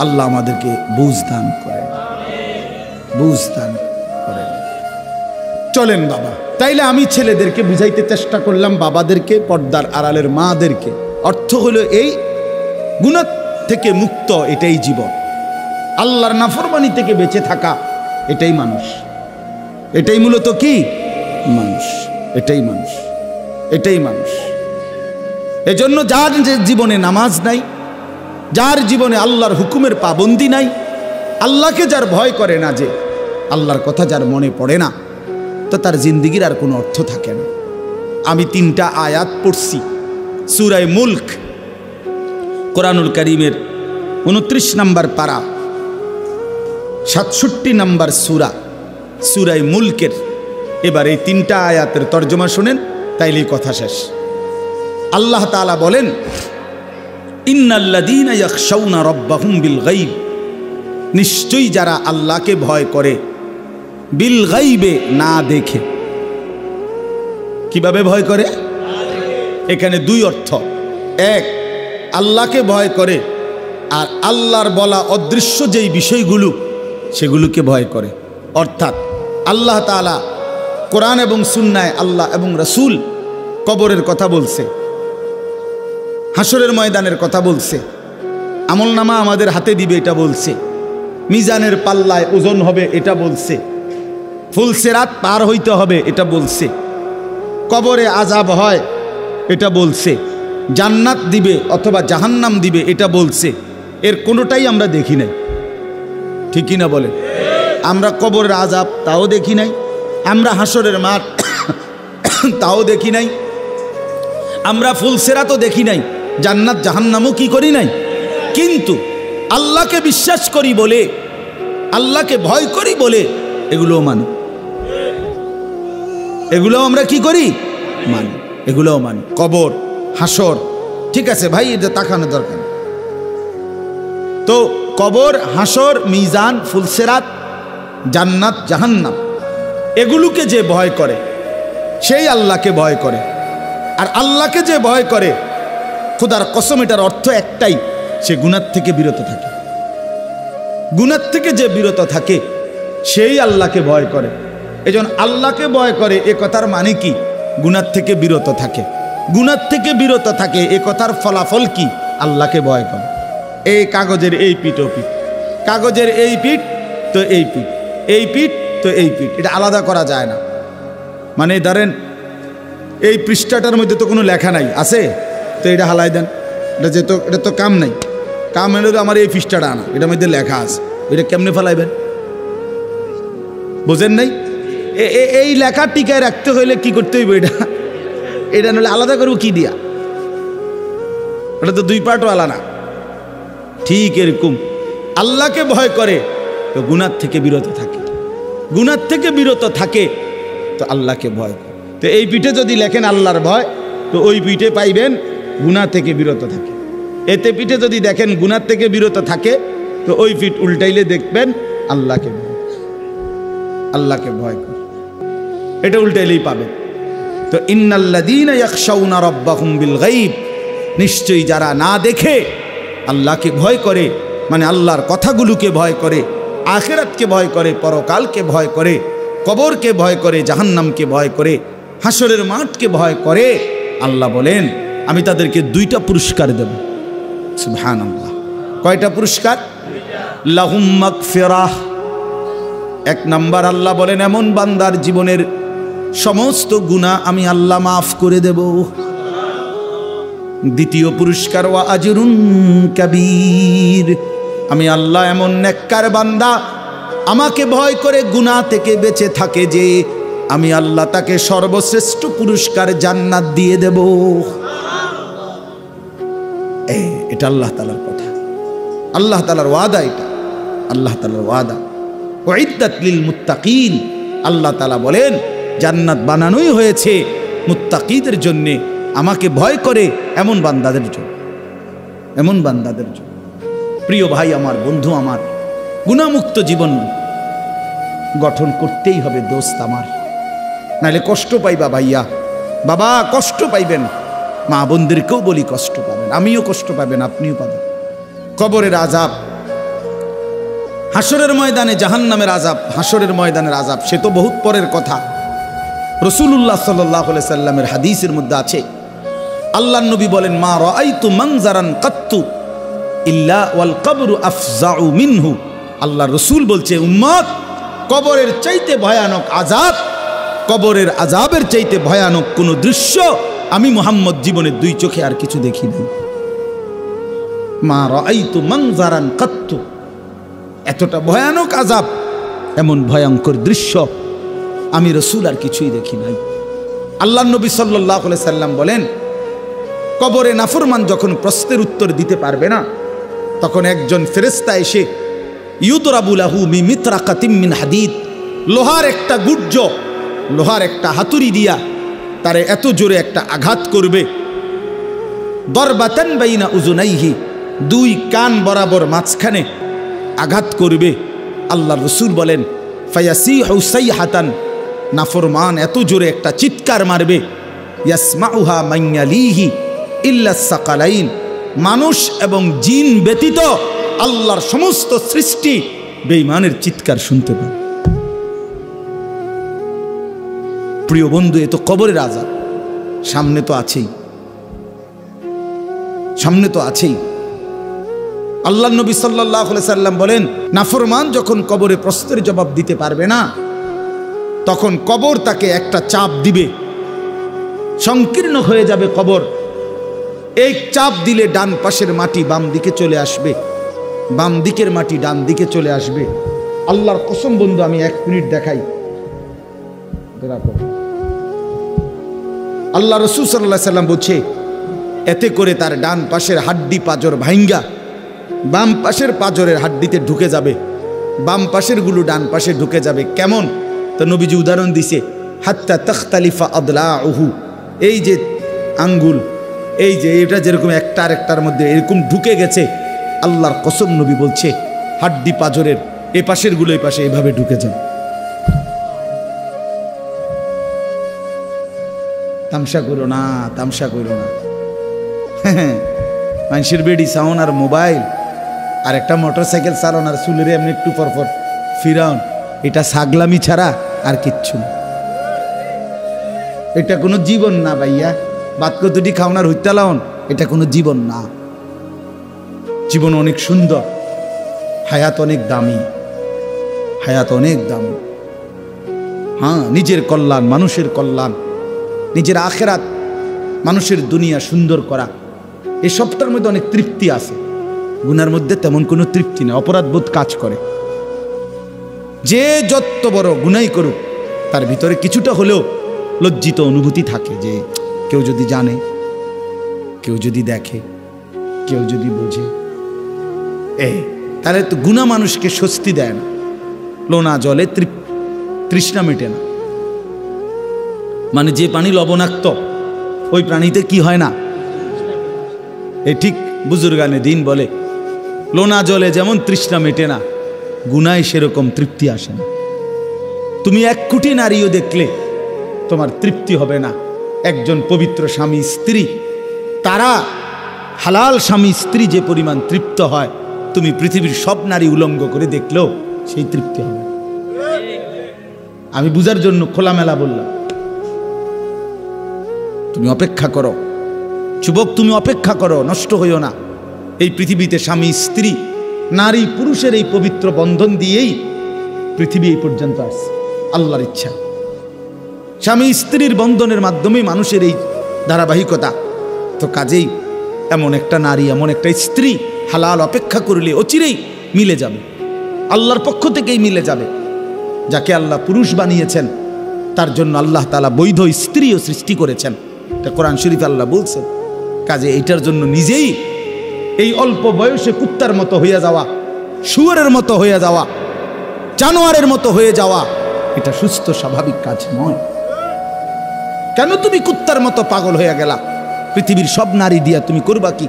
আল্লাহ আমাদেরকে বুঝ দান করেন, বুঝ দান করেন। চলেন বাবা, তাইলে আমি ছেলেদেরকে বুঝাইতে চেষ্টা করলাম, বাবাদেরকে, পর্দার আড়ালের মাদেরকে। অর্থ হলো এই, গুনাহ থেকে মুক্ত এটাই জীবন, আল্লাহর নাফরমানি থেকে বেঁচে থাকা এটাই মানুষ, এটাই মূলত কি মানুষ, এটাই মানুষ, এটাই মানুষ। এজন্য যার যে জীবনে নামাজ নাই, যার জীবনে আল্লাহর হুকুমের পাবন্দি নাই, আল্লাহকে যার ভয় করে না, যে আল্লাহর কথা যার মনে পড়ে না, তো তার জিন্দিগির আর কোনো অর্থ থাকে না। আমি 3টা আয়াত পড়ছি সূরা মুলক, কোরআনুল কারীমের 29 নম্বর পারা, 67 নম্বর সূরা, সূরা মুলকের। এবার এই 3টা আয়াতের তর্জমা শুনেন, তাইলেই কথা শেষ। আল্লাহ তাআলা বলেন, ইন্নাল্লাযীনা ইয়াখশাউনা রাব্বাহুম বিল গায়ব, নিশ্চয়ই যারা আল্লাহকে ভয় করে, বিল গায়বে, না দেখে। কিভাবে ভয় করে? এখানে 2 অর্থ। এক, আল্লাহকে ভয় করে, আর আল্লাহর বলা অদৃশ্য যেই বিষয়গুলো সেগুলোকে ভয় করে। অর্থাৎ আল্লাহ তাআলা কোরআন এবং সুন্নায়, আল্লাহ এবং রাসূল কবরের কথা বলছে, হাসরের ময়দানের কথা বলছে, আমলনামা আমাদের হাতে দিবে এটা বলছে, মিজানের পাল্লায় ওজন হবে এটা বলছে, ফুলসিরাত পার হইতে হবে এটা বলছে, কবরে আযাব হয় এটা বলছে, জান্নাত দিবে অথবা জাহান্নাম দিবে এটা বলছে। এর কোনোটাই আমরা দেখি নাই, ঠিক কি না বলে? আমরা কবরের আযাব তাও দেখি নাই, আমরা হাসরের মাঠ তাও দেখি নাই, আমরা ফুলসিরাতও দেখি নাই, জান্নাত জাহান্নামও কি করি নাই। কিন্তু আল্লাহকে বিশ্বাস করি বলে, আল্লাহকে ভয় করি বলে এগুলোও মানি, এগুলোও আমরা কি করি? মানি, এগুলোও মানি। কবর, হাসর, ঠিক আছে ভাই, এটা তাকানো দরকার। তো কবর, হাসর, মিজান, ফুলসিরাত, জান্নাত জাহান্নাম, এগুলোকে যে ভয় করে সেই আল্লাহকে ভয় করে। আর আল্লাহকে যে ভয় করে, খোদার কসম এটার অর্থ একটাই, সে গুনাহ থেকে বিরত থাকে। গুনাহ থেকে যে বিরত থাকে সেই আল্লাহকে ভয় করে। এজন্য আল্লাহকে ভয় করে এ কথার মানে কি? গুনাহ থেকে বিরত থাকে। গুনাহ থেকে বিরত থাকে এ কথার ফলাফল কি? আল্লাহকে ভয় করে। এই কাগজের এই পিঠ ও পিঠ, কাগজের এই পিঠ তো এই পিঠ, এই পিঠ তো এই পিঠ, এটা আলাদা করা যায় না। মানে ধরেন এই পৃষ্ঠাটার মধ্যে তো কোনো লেখা নাই, আছে তো এটা হালাই দেন, এটা যে তো এটা তো কাম নাই, কাম হলে আমার এই পৃষ্ঠাটা আনা, এটার মধ্যে লেখা আছে, এটা কেমনে ফেলাইবেন? বোঝেন নাই? এই লেখা টিকায় রাখতে হইলে কি করতে হইব? এটা নইলে আলাদা করবো কি দিয়া? ওটা তো 2 পার্টও আলাদা। ঠিক এরকম আল্লাহকে ভয় করে তো গুনাহ থেকে বিরত থাকে, গুনাহ থেকে বিরত থাকে তো আল্লাহকে ভয় করে। তো এই পিঠে যদি লেখেন আল্লাহর ভয়, তো ওই পিঠে পাইবেন গুনাহ থেকে বিরত থাকে। এতে পিঠে যদি দেখেন গুনাহ থেকে বিরত থাকে, তো ওই পিঠ উল্টাইলে দেখবেন আল্লাহকে ভয়, আল্লাহকে ভয় করে, এটা উল্টাইলেই পাবেন। তো ইন্নাল্লাযীনা ইয়াখশাউনা রাব্বাহুম বিল গায়ব, নিশ্চয়ই যারা না দেখে আল্লাহকে ভয় করে, মানে আল্লাহর কথাগুলোকে ভয় করে, আখিরাতকে ভয় করে, পরকালকে ভয় করে, কবরকে ভয় করে, জাহান্নামকে ভয় করে, হাসরের মাঠকে ভয় করে, আল্লাহ বলেন আমি তাদেরকে 2টা পুরস্কার দেব। সুবহানাল্লাহ। কয়টা পুরস্কার? লাহুম মাগফিরাহ। 1 নাম্বার আল্লাহ বলেন এমন বান্দার জীবনের সমস্ত গুনাহ আমি আল্লাহ মাফ করে দেব। দ্বিতীয় পুরস্কার ওয়া আজরুন কাবীর, আমি আল্লাহ এমন নেককার বান্দা আমাকে ভয় করে গুনাহ থেকে বেঁচে থাকে যে আমি আল্লাহ তাকে সর্বশ্রেষ্ঠ পুরস্কার জান্নাত দিয়ে দেব। এটা আল্লাহ তাআলার কথা, আল্লাহ তাআলার ওয়াদা, এটা আল্লাহ তাআলার ওয়াদা। উইদ্দাত লিল মুত্তাকিন, আল্লাহ তাআলা বলেন জান্নাত বানানোই হয়েছে মুত্তাকিদের জন্য, আমাকে ভয় করে এমন বান্দাদের জন্য, এমন বান্দাদের জন্য। প্রিয় ভাই আমার, বন্ধু আমার, গুনাহমুক্ত জীবন গঠন করতেই হবে দোস্ত আমার, নাহলে কষ্ট পাইবা ভাইয়া, বাবা কষ্ট পাইবেন, মা বোনদেরকেও বলি কষ্ট পাবেন, আমিও কষ্ট পাবেন, আপনিও পাবেন। কবরের আযাব হাসরের ময়দানে জাহান্নামের আযাব, হাসরের ময়দানের আযাব সে তো বহুত পরের কথা। রাসূলুল্লাহ সাল্লাল্লাহু আলাইহি সাল্লামের হাদিসের মধ্যে আছে, আল্লাহর নবী বলেন, মা রাআইতু মানজারান কাত্তু ইল্লা ওয়াল কবরু আফজাউ মিনহু। আল্লাহর রাসূল বলছে, উম্মত, কবরের চাইতে ভয়ানক আযাব, কবরের আযাবের চাইতে ভয়ানক কোনো দৃশ্য আমি মুহাম্মদ জীবনের দুই চোখে আর কিছু দেখি নাই। মা রাআইতু মানজারান কাত্তু, এতটা ভয়ানক আযাব, এমন ভয়ঙ্কর দৃশ্য আমি রাসূল আর কিছুই দেখি নাই। আল্লাহর নবী সাল্লাল্লাহু আলাইহি সাল্লাম বলেন, কবরে নাফরমান যখন প্রশ্নের উত্তর দিতে পারবে না, তখন একজন ফেরেশতা এসে ইউদরাবু লাহু মিমিতরাকাতিম মিন হাদিদ, লোহার একটা গুর্জ, লোহার একটা হাতুড়ি দিয়া তারে এত জোরে একটা আঘাত করবে, দরবাতান বাইনা উযুনাইহি, দুই কান বরাবর মাঝখানে আঘাত করবে। আল্লাহর রাসূল বলেন, ফায়াসিহু সাইহাতান, নাফরমান এত জোরে একটা চিৎকার মারবে, ইয়াসমাউহা মান ইয়ালিহি ইল্লা সাকালাইন, মানুষ এবং জিন ব্যতীত আল্লাহর সমস্ত সৃষ্টি বেঈমানের চিৎকার শুনতে পাবে। প্রিয় বন্ধু, এ তো কবরের আযাব, সামনে তো আছেই, সামনে তো আছেই। আল্লাহর নবী সাল্লাল্লাহু আলাইহি সাল্লাম বলেন, নাফরমান যখন কবরে প্রশ্নের জবাব দিতে পারবে না, তখন কবর তাকে একটা চাপ দিবে, সংকীর্ণ হয়ে যাবে কবর। এই চাপ দিলে ডান পাশের মাটি বাম দিকে চলে আসবে, বাম দিকের মাটি ডান দিকে চলে আসবে। আল্লাহর কসম বন্ধু, আমি 1 মিনিট দেখাই। আল্লাহ রাসূল সাল্লাল্লাহু আলাইহি সাল্লাম বলছে, এতে করে তার ডান পাশের হাড্ডি পাঁজর ভাঙ্গা বাম পাশের পাঁজরের হাড্ডিতে ঢুকে যাবে, বাম পাশের গুলো ডান পাশে ঢুকে যাবে। কেমন? তো নবীজি উদাহরণ দিছে, হাত্তা তাখতালিফা আদলাউহু, এই যে আঙ্গুল, এই যে এটা যেরকম একটা আরেকটার মধ্যে এরকম ঢুকে গেছে, আল্লাহর কসম নবী বলছে হাড্ডি পাঁজরের এ পাশের গুলো এই পাশে এভাবে ঢুকে যাবে। তামসা করো না, তামসা করো না। মানুষের বেডি সাউন আর মোবাইল আর একটা মোটরসাইকেল চালান আর চুলের এমনি একটু পরপর ফিরাউন, এটা ছাগলামি ছাড়া আর কিচ্ছু না। এটা কোনো জীবন না ভাইয়া, বাদ কতটি খাওনার হইতে লাউন, এটা কোনো জীবন না। জীবন অনেক সুন্দর, হায়াত অনেক দামি, হায়াত অনেক দামি। হ্যাঁ, নিজের কল্যাণ, মানুষের কল্যাণ, নিজের আখেরাত, মানুষের দুনিয়া সুন্দর করা, এই সবটার মধ্যে অনেক তৃপ্তি আছে। গুনার মধ্যে তেমন কোনো তৃপ্তি নেই, অপরাধবোধ কাজ করে। যে যত বড় গুনাই করুক, তার ভিতরে কিছুটা হলেও লজ্জিত অনুভূতি থাকে, যে কেউ যদি জানে, কেউ যদি দেখে, কেউ যদি বোঝে, তাহলে তো গুনাহ মানুষকে স্বস্তি দেয় না, লোনা জলে তৃষ্ণা মেটে না। মানে যে পানি লবণাক্ত, ওই প্রাণীতে কি হয় না, এ ঠিক বুজুর্গানে দিন বলে, লোনা জলে যেমন তৃষ্ণা মেটে না, গুনায় সেরকম তৃপ্তি আসে না। তুমি 1 কোটি নারীও দেখলে তোমার তৃপ্তি হবে না। একজন পবিত্র স্বামী স্ত্রী, তারা হালাল স্বামী স্ত্রী যে পরিমাণ তৃপ্ত হয়, তুমি পৃথিবীর সব নারী উলঙ্গ করে দেখলেও সেই তৃপ্তি হবে। আমি বুঝার জন্য খোলামেলা বললাম। তুমি অপেক্ষা করো যুবক, তুমি অপেক্ষা করো, নষ্ট হইও না। এই পৃথিবীতে স্বামী স্ত্রী, নারী পুরুষের এই পবিত্র বন্ধন দিয়েই পৃথিবী এই পর্যন্ত আসছে, আল্লাহর ইচ্ছা। স্বামী স্ত্রীর বন্ধনের মাধ্যমেই মানুষের এই ধারাবাহিকতা। তো কাজেই এমন একটা নারী, এমন একটা স্ত্রী হালাল অপেক্ষা করলে অচিরেই মিলে যাবে, আল্লাহর পক্ষ থেকেই মিলে যাবে। যাকে আল্লাহ পুরুষ বানিয়েছেন, তার জন্য আল্লাহ তাআলা বৈধ স্ত্রীও সৃষ্টি করেছেন, এটা কোরআন শরীফে আল্লাহ বলছেন। কাজে এইটার জন্য নিজেই এই অল্প বয়সে কুত্তার মতো হয়ে যাওয়া, শুয়োরের মতো হয়ে যাওয়া, জানোয়ারের মতো হয়ে যাওয়া, এটা সুস্থ স্বাভাবিক কাজ নয়। কেন তুমি কুত্তার মতো পাগল হয়ে গেলা? পৃথিবীর সব নারী দিয়া তুমি করবা কি?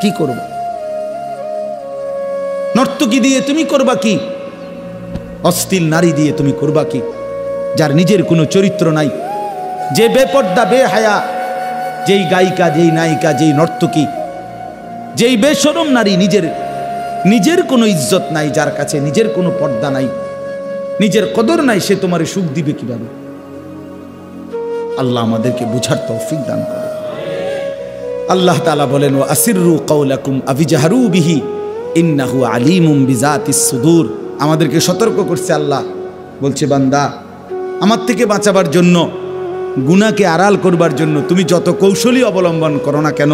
কি করবা? নর্তকী দিয়ে তুমি করবা কি? অশ্লীল নারী দিয়ে তুমি করবা কি? যার নিজের কোনো চরিত্র নাই, যে বেপর্দা বেহায়া, যেই গায়িকা, যেই নায়িকা, যেই নর্তকী, যেই বেশরম নারী নিজের নিজের কোনো ইজ্জত নাই, যার কাছে নিজের কোনো পর্দা নাই, নিজের কদর নাই, সে তোমারে সুখ দিবে কিভাবে? আল্লাহ আমাদেরকে বুঝার তৌফিক দান করে। আল্লাহ তাআলা বলেন, ওয়া আসিররু কাওলাকুম আবিজাহরু বিহি ইন্নাহু আলিমুম বিজাতিস সুদূর। আমাদেরকে সতর্ক করছে আল্লাহ, বলছে বান্দা আমার থেকে বাঁচাবার জন্য, গুনাহকে আড়াল করবার জন্য তুমি যত কৌশলী অবলম্বন করো না কেন,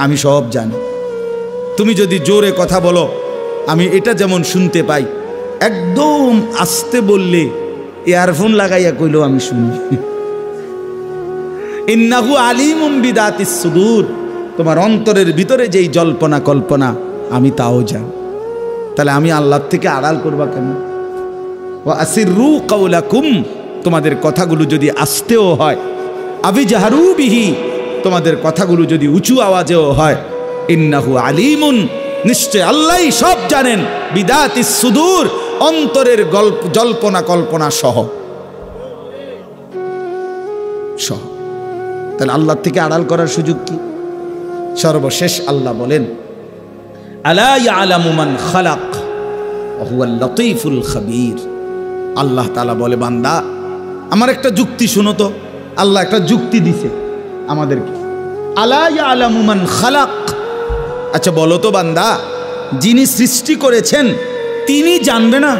আমি সব জানি। তুমি যদি জোরে কথা বলো, আমি এটা যেমন শুনতে পাই, একদম আস্তে বললে ইয়ারফোন লাগাইয়া কইলেও আমি শুনি। ইন্নাহু আলিমুম বিদাতিস সুদূর, তোমার অন্তরের ভিতরে যেই জল্পনা কল্পনা আমি তাও জানি। তাহলে আমি আল্লাহর থেকে আড়াল করবা কেন? ওয়া আসিররু কাওলাকুম, তোমাদের কথাগুলো যদি আস্তেও হয়, আবিজাহরু বিহি, তোমাদের কথাগুলো যদি উঁচু আওয়াজেও হয়, ইন্নাহু আলিমুন, নিশ্চয় আল্লাহই সব জানেন, বিদাতিস সুদূর, অন্তরের জল্পনা কল্পনা সহ। তাহলে আল্লাহর থেকে আড়াল করার সুযোগ কি? সর্বশেষ আল্লাহ বলেন, আলা ইয়ালামু মান খালাক ওয়া হুয়াল লতীফুল খাবীর। আল্লাহ তাআলা বলে, বান্দা আমার একটা যুক্তি শুনো তো। আল্লাহ একটা যুক্তি দিছে আমাদেরকে, আলা ইয়ালামু মান খালাক। আচ্ছা বলো তো বান্দা, যিনি সৃষ্টি করেছেন তিনি জানবে না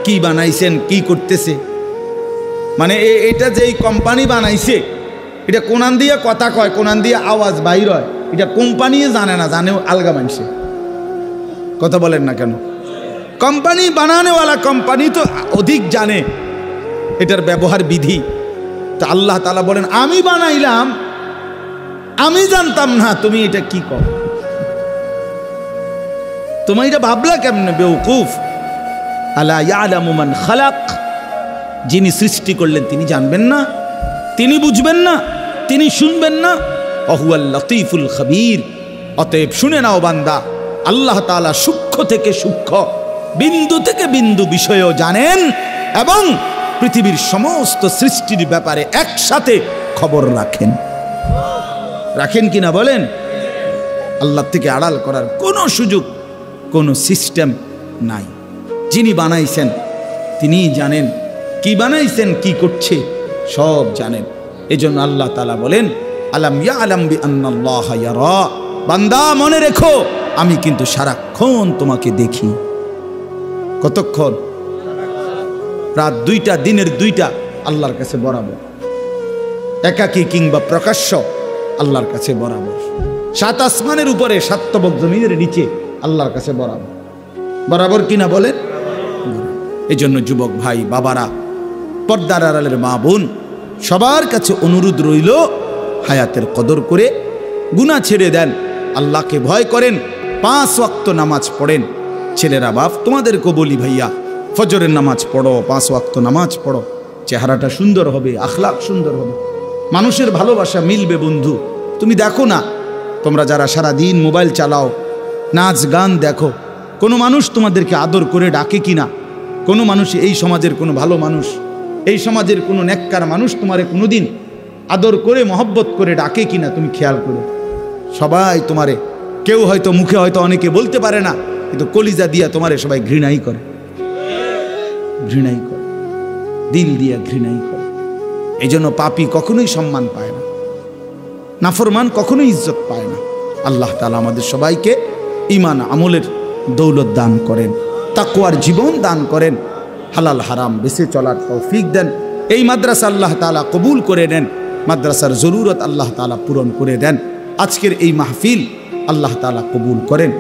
কি বানাইছেন, কি করতেছে? মানে এটা যেই কোম্পানি বানাইছে, এটা কোনান দিয়ে কথা কয়, কোনান দিয়ে আওয়াজ বাইর হয়, এটা কোম্পানি জানে না, জানেও আলগা মানুষে। কথা বলেন না কেন? কোম্পানি বানানোওয়ালা কোম্পানি তো অধিক জানে এটার ব্যবহার বিধি। তা আল্লাহ তাআলা বলেন, আমি বানাইলাম, আমি জানতাম না তুমি এটা কি কর, তুমি এটা ভাবলা কেমনে বেউকুফ? আলা ইয়ালামু মান খালাক, যিনি সৃষ্টি করলেন তিনি জানবেন না, তিনি বুঝবেন না, তিনি শুনবেন না? ওয়া হুয়াল লতীফুল খাবীর। অতএব শুনে নাও বান্দা, আল্লাহ তাআলা সূক্ষ্ম থেকে সূক্ষ্ম, বিন্দু থেকে বিন্দু বিষয়ও জানেন এবং পৃথিবীর সমস্ত সৃষ্টির ব্যাপারে একসাথে খবর রাখেন। রাখেন কিনা বলেন? আল্লাহ থেকে আড়াল করার কোনো সুযোগ, কোনো সিস্টেম নাই। যিনি বানাইছেন তিনিই জানেন, কি বানাইছেন, কি করছে সব জানেন। এজন্য আল্লাহ তাআলা বলেন, আলাম ইয়ালাম বিআন্নাল্লাহা ইয়ারা। বান্দা মনে রেখো, আমি কিন্তু সারাক্ষণ তোমাকে দেখি। কতক্ষণ? রাত 2টা, দিনের 2টা আল্লাহর কাছে বরাবর, একাকী কিংবা প্রকাশ্য আল্লাহর কাছে বরাবর। 7 আসমানের উপরে, 7 তবক জমিনের নিচে আল্লাহর কাছে বরাবর। বরাবর কিনা বলেন? এজন্য যুবক ভাই বাবারা, পর্দার আড়ালের মা বোন, সবার কাছে অনুরোধ রইল, হায়াতের কদর করে গুনাহ ছেড়ে দেন, আল্লাহকে ভয় করেন, 5 ওয়াক্ত নামাজ পড়েন। ছেলেরা বাপ তোমাদেরকে বলি, ভাইয়া ফজরের নামাজ পড়ো, 5 ওয়াক্ত নামাজ পড়ো, চেহারাটা সুন্দর হবে, আখলাক সুন্দর হবে, মানুষের ভালোবাসা মিলবে। বন্ধু তুমি দেখো না, তোমরা যারা সারা দিন মোবাইল চালাও, নাচ গান দেখো, কোনো মানুষ তোমাদেরকে আদর করে ডাকে কিনা? কোনো মানুষ, এই সমাজের কোনো ভালো মানুষ, এই সমাজের কোনো নেককার মানুষ তোমারে কোনোদিন আদর করে মহব্বত করে ডাকে কিনা? তুমি খেয়াল করো। সবাই তোমারে, কেউ হয়তো মুখে হয়তো অনেকে বলতে পারে না, কিন্তু কলিজা দিয়া তোমারে সবাই ঘৃণাই করে, ঘৃণাই করে, দিল দিয়া ঘৃণাই করে। এই জন্য পাপী কখনোই সম্মান পায় না, নাফরমান কখনোই ইজ্জত পায় না। আল্লাহ তাআলা আমাদের সবাইকে ঈমান আমলের দৌলত দান করেন, তাকওয়ার জীবন দান করেন, হালাল হারাম বেঁচে চলার তৌফিক দেন। এই মাদ্রাসা আল্লাহ তাআলা কবুল করে নেন, মাদ্রাসার জরুরত আল্লাহ তাআলা পূরণ করে দেন। আজকের এই মাহফিল আল্লাহ তাআলা কবুল করেন।